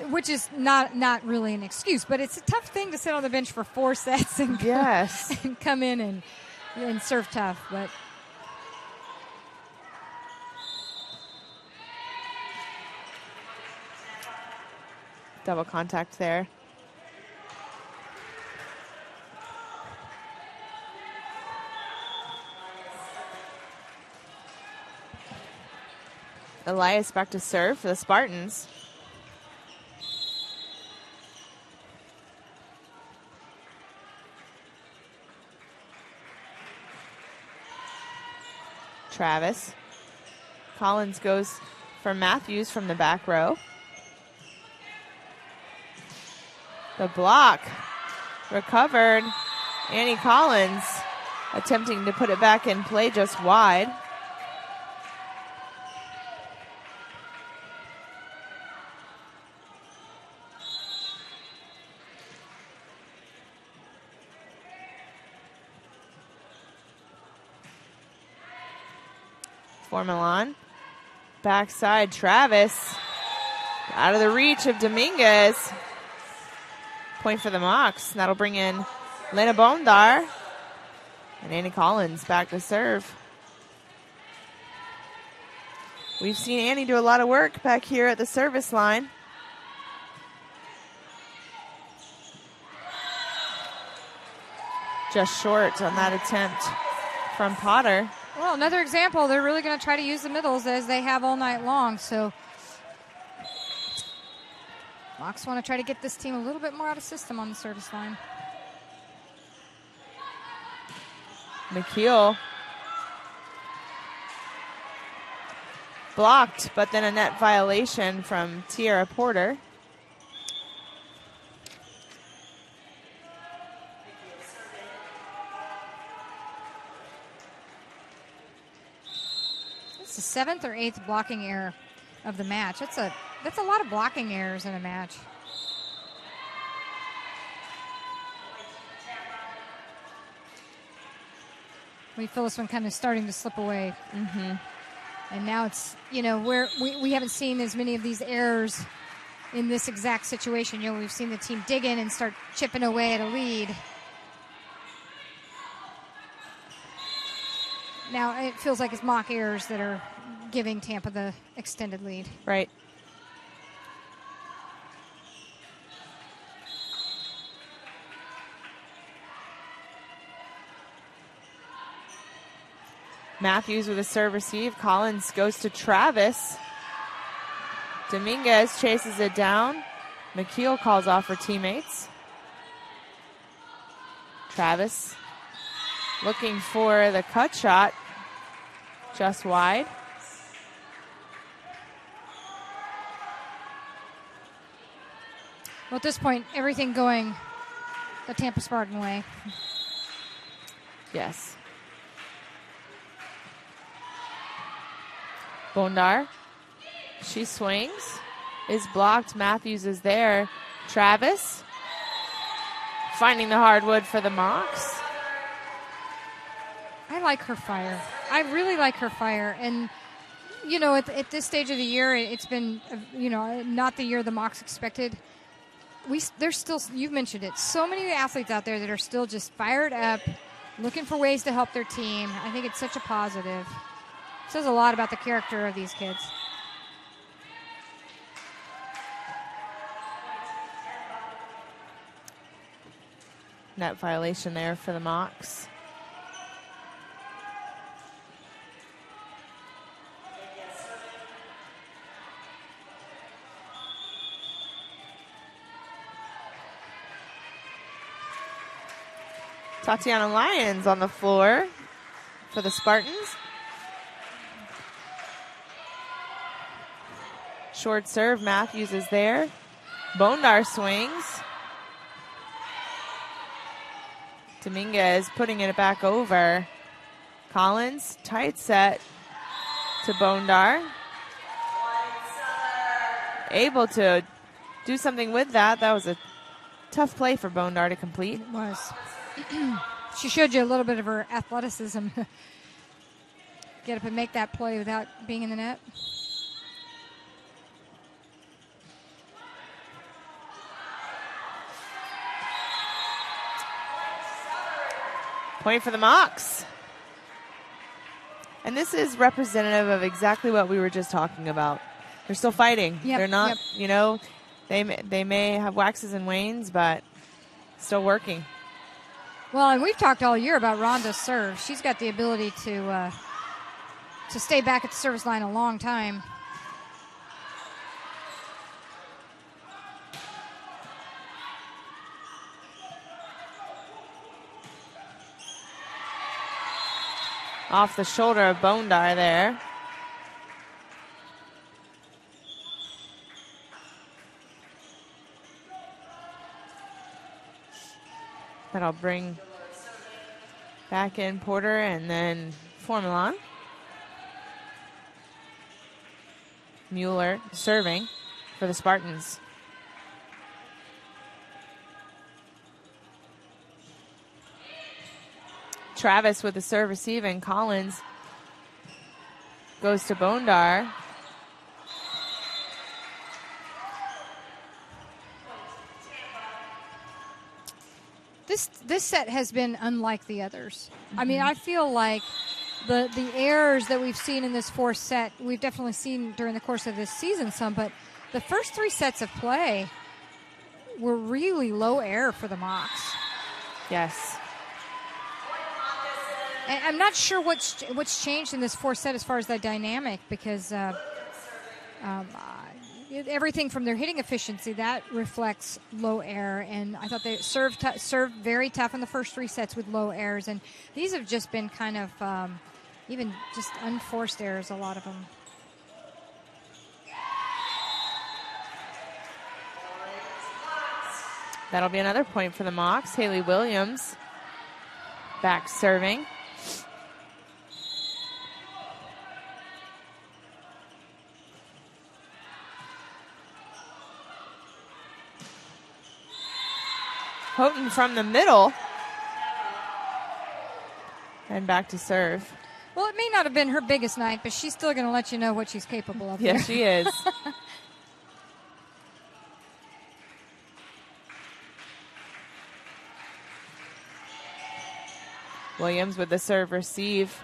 which is not really an excuse, but it's a tough thing to sit on the bench for 4 sets and yes, and come in and serve tough, but. Double contact there. Elias back to serve for the Spartans. Travis. Collins goes for Matthews from the back row. The block recovered. Annie Collins attempting to put it back in play just wide. For Milan. Backside Travis. Out of the reach of Dominguez. Point for the Mocs. That'll bring in Lena Bondar. And Annie Collins back to serve. We've seen Annie do a lot of work back here at the service line. Just short on that attempt from Potter. Well, another example, they're really going to try to use the middles as they have all night long. So Mocs want to try to get this team a little bit more out of system on the service line. McKeel blocked, but then a net violation from Tiara Porter. It's the 7th or 8th blocking error of the match. That's a lot of blocking errors in a match. We feel this one kind of starting to slip away. Mm-hmm. And now it's, where we haven't seen as many of these errors in this exact situation. We've seen the team dig in and start chipping away at a lead. Now it feels like it's mock errors that are giving Tampa the extended lead. Right. Matthews with a serve receive. Collins goes to Travis. Dominguez chases it down. McKeel calls off her teammates. Travis looking for the cut shot, just wide. Well, at this point, everything going the Tampa Spartan way. Yes. Bondar, she swings, is blocked. Matthews is there. Travis finding the hardwood for the Mocs. I like her fire. I really like her fire. And, you know, at this stage of the year, it's been, you know, not the year the Mocs expected. There's still, you've mentioned it, so many athletes out there that are still just fired up, looking for ways to help their team. I think it's such a positive. It says a lot about the character of these kids. Net violation there for the Mocs. Tatiana Lyons on the floor for the Spartans. Short serve, Matthews is there. Bondar swings. Dominguez putting it back over. Collins, tight set to Bondar. Able to do something with that. That was a tough play for Bondar to complete. It was. She showed you a little bit of her athleticism. Get up and make that play without being in the net. Point for the Mocs. And this is representative of exactly what we were just talking about. They're still fighting. Yep, They're not, yep. you know, they may have waxes and wanes, but still working. Well, and we've talked all year about Rhonda's serve. She's got the ability to stay back at the service line a long time. Off the shoulder of Bondar there. That'll bring back in Porter and then Formelon. Mueller serving for the Spartans. Travis with the serve receive, and Collins goes to Bondar. This set has been unlike the others. I mean, I feel like the errors that we've seen in this fourth set, we've definitely seen during the course of this season some, but the first three sets of play were really low error for the Mocs. Yes. And I'm not sure what's changed in this fourth set as far as the dynamic, because everything from their hitting efficiency, that reflects low error. And I thought they served very tough in the first three sets with low errors. And these have just been kind of even just unforced errors, a lot of them. That'll be another point for the Mocs. Haley Williams back serving. Houghton from the middle. And back to serve. Well, it may not have been her biggest night, but she's still going to let you know what she's capable of. Yes, she is. Williams with the serve receive.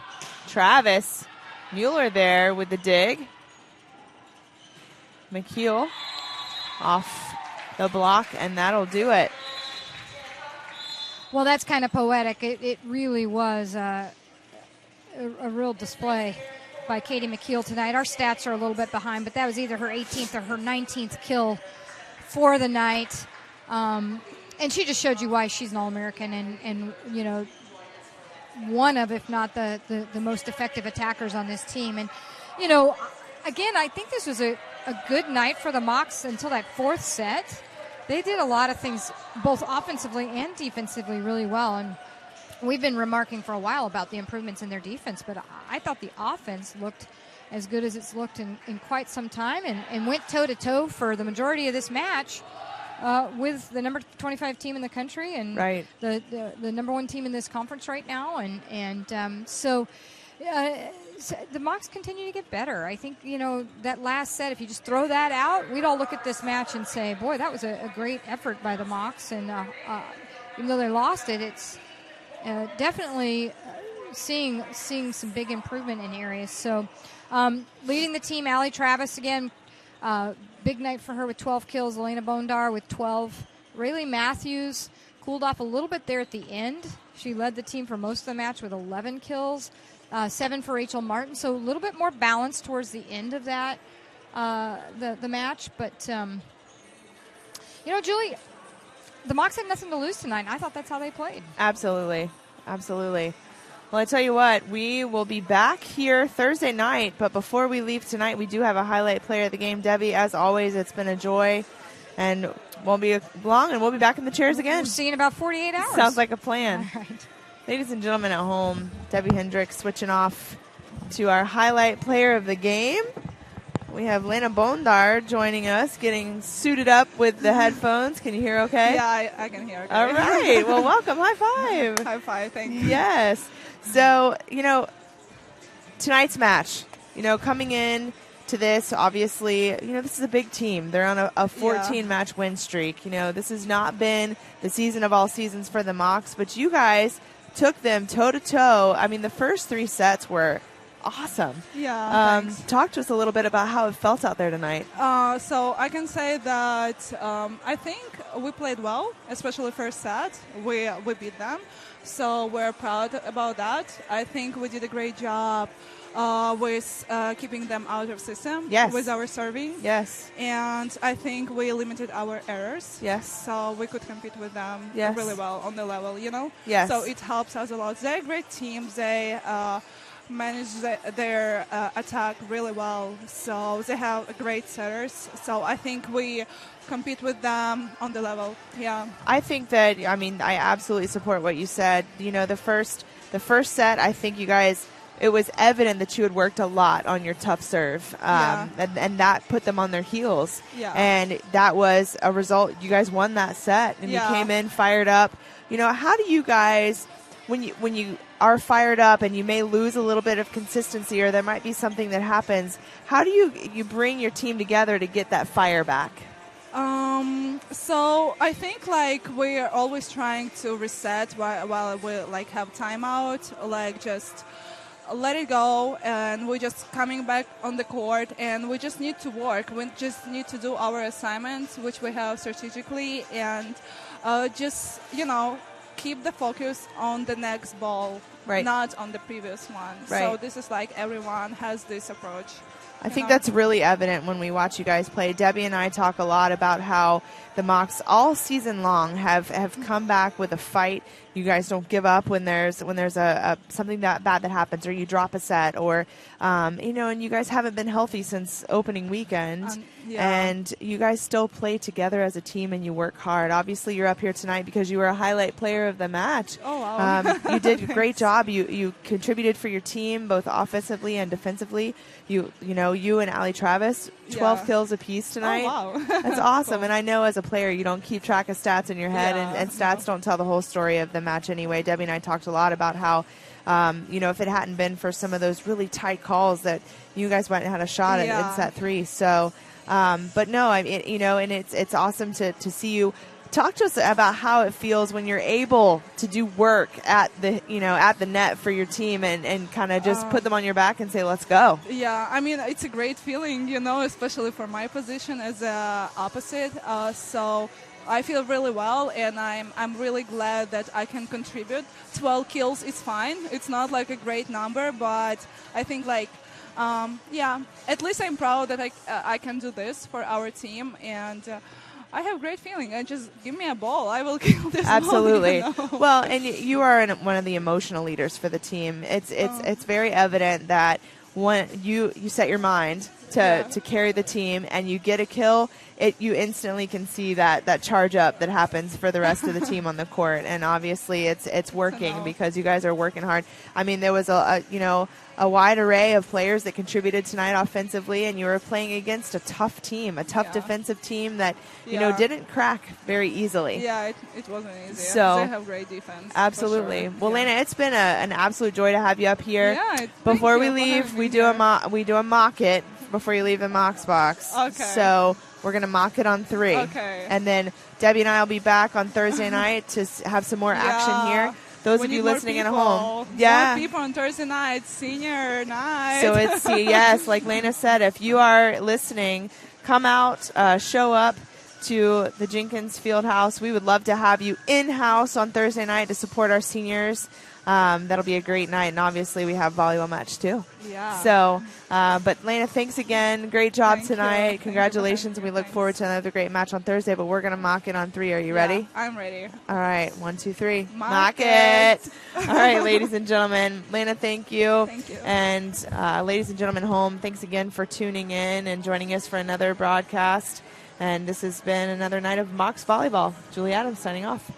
Travis. Mueller there with the dig. McKeel off the block, and that'll do it. Well, that's kind of poetic. It really was a real display by Katie McKeel tonight. Our stats are a little bit behind, but that was either her 18th or her 19th kill for the night. and she just showed you why she's an All-American and you know, one of, if not the most effective attackers on this team. And, you know, again, I think this was a good night for the Mocs until that fourth set. They did a lot of things, both offensively and defensively, really well. And we've been remarking for a while about the improvements in their defense, but I thought the offense looked as good as it's looked in quite some time and went toe-to-toe for the majority of this match with the number 25 team in the country and the number one team in this conference right now. So the Mocs continue to get better. I think, you know, that last set, if you just throw that out, we'd all look at this match and say, boy, that was a great effort by the Mocs. And even though they lost it, it's definitely seeing some big improvement in areas. So leading the team, Allie Travis again, big night for her with 12 kills. Elena Bondar with 12. Rayleigh Matthews cooled off a little bit there at the end. She led the team for most of the match with 11 kills. 7 for Rachel Martin. So a little bit more balanced towards the end of that, the match. But, you know, Julie, the Mocs had nothing to lose tonight. I thought that's how they played. Absolutely. Absolutely. Well, I tell you what, we will be back here Thursday night, but before we leave tonight, we do have a highlight player of the game. Debbie, as always, it's been a joy, and won't be long, and we'll be back in the chairs again. We'll see you in about 48 hours. Sounds like a plan. All right. Ladies and gentlemen at home, Debbie Hendricks switching off to our highlight player of the game. We have Lena Bondar joining us, getting suited up with the headphones. Can you hear okay? Yeah, I can hear okay. All right. Well, welcome. High five. High five. Thank you. Yes. So, you know, tonight's match, you know, coming in to this, obviously, you know, this is a big team. They're on a 14-match win streak. You know, this has not been the season of all seasons for the Mocs, but you guys took them toe-to-toe. I mean, the first 3 sets were awesome. Yeah, talk to us a little bit about how it felt out there tonight. So I can say that I think we played well, especially first set. We beat them, so we're proud about that. I think we did a great job with keeping them out of system with our serving. Yes. And I think we limited our errors. Yes. So we could compete with them really well on the level, you know? Yes. So it helps us a lot. They're a great team. They manage their attack really well. So they have great setters. So I think we compete with them on the level. Yeah. I think that, I mean, I absolutely support what you said. You know, the first set, I think you guys, it was evident that you had worked a lot on your tough serve, and that put them on their heels. Yeah. And that was a result. You guys won that set, and you came in fired up. You know, how do you guys, when you are fired up and you may lose a little bit of consistency or there might be something that happens, how do you bring your team together to get that fire back? So I think like we're always trying to reset while we like have timeout, like just let it go, and we're just coming back on the court, and we just need to work. We just need to do our assignments, which we have strategically, and just, you know, keep the focus on the next ball, not on the previous one. So this is like everyone has this approach. I think that's really evident when we watch you guys play. Debbie and I talk a lot about how the Mocs all season long have come back with a fight. You guys don't give up when there's a something that bad that happens, or you drop a set, or you know, and you guys haven't been healthy since opening weekend, and you guys still play together as a team and you work hard. Obviously, you're up here tonight because you were a highlight player of the match. Oh wow! You did a great job. You contributed for your team both offensively and defensively. You know, you and Allie Travis, 12 kills apiece tonight. Oh wow! That's awesome. Cool. And I know as a player you don't keep track of stats in your head, and stats don't tell the whole story of the match anyway. Debbie and I talked a lot about how, you know, if it hadn't been for some of those really tight calls, that you guys went and had a shot at set 3. So, but no, I mean, you know, and it's awesome to see you. Talk to us about how it feels when you're able to do work at the net for your team and kind of just put them on your back and say, let's go. Yeah, I mean, it's a great feeling, you know, especially for my position as a opposite. So I feel really well, and I'm really glad that I can contribute. 12 kills is fine. It's not like a great number, but I think like, at least I'm proud that I can do this for our team. And I have great feeling. Just give me a ball. I will kill this Absolutely. ball. You know? Well, and you are one of the emotional leaders for the team. It's very evident that when you set your mind to carry the team and you get a kill, you instantly can see that charge up that happens for the rest of the team on the court. And obviously it's working because you guys are working hard. I mean, there was a wide array of players that contributed tonight offensively, and you were playing against a tough team, a tough defensive team that didn't crack very easily. Yeah, it wasn't easy. So they have great defense. absolutely. Sure. Well, Lena, it's been an absolute joy to have you up here. Yeah, before we leave, we do a mock it before you leave the Mox box. Okay. So we're gonna mock it on 3. Okay. And then Debbie and I will be back on Thursday night to have some more action here. Those of you listening at home, more people on Thursday night, senior night. So it's yes, like Lena said, if you are listening, come out, show up to the Jenkins Fieldhouse. We would love to have you in-house on Thursday night to support our seniors. That'll be a great night, and obviously we have volleyball match too. Yeah. So, but Lena, thanks again. Great job Thank tonight. you. Congratulations, and we look forward to another great match on Thursday. But we're gonna mock it on 3. Are you ready? I'm ready. All right, 1, 2, 3. Mock it. All right, ladies and gentlemen. Lena, thank you. Thank you. And ladies and gentlemen home, thanks again for tuning in and joining us for another broadcast. And this has been another night of Mox Volleyball. Julie Adams signing off.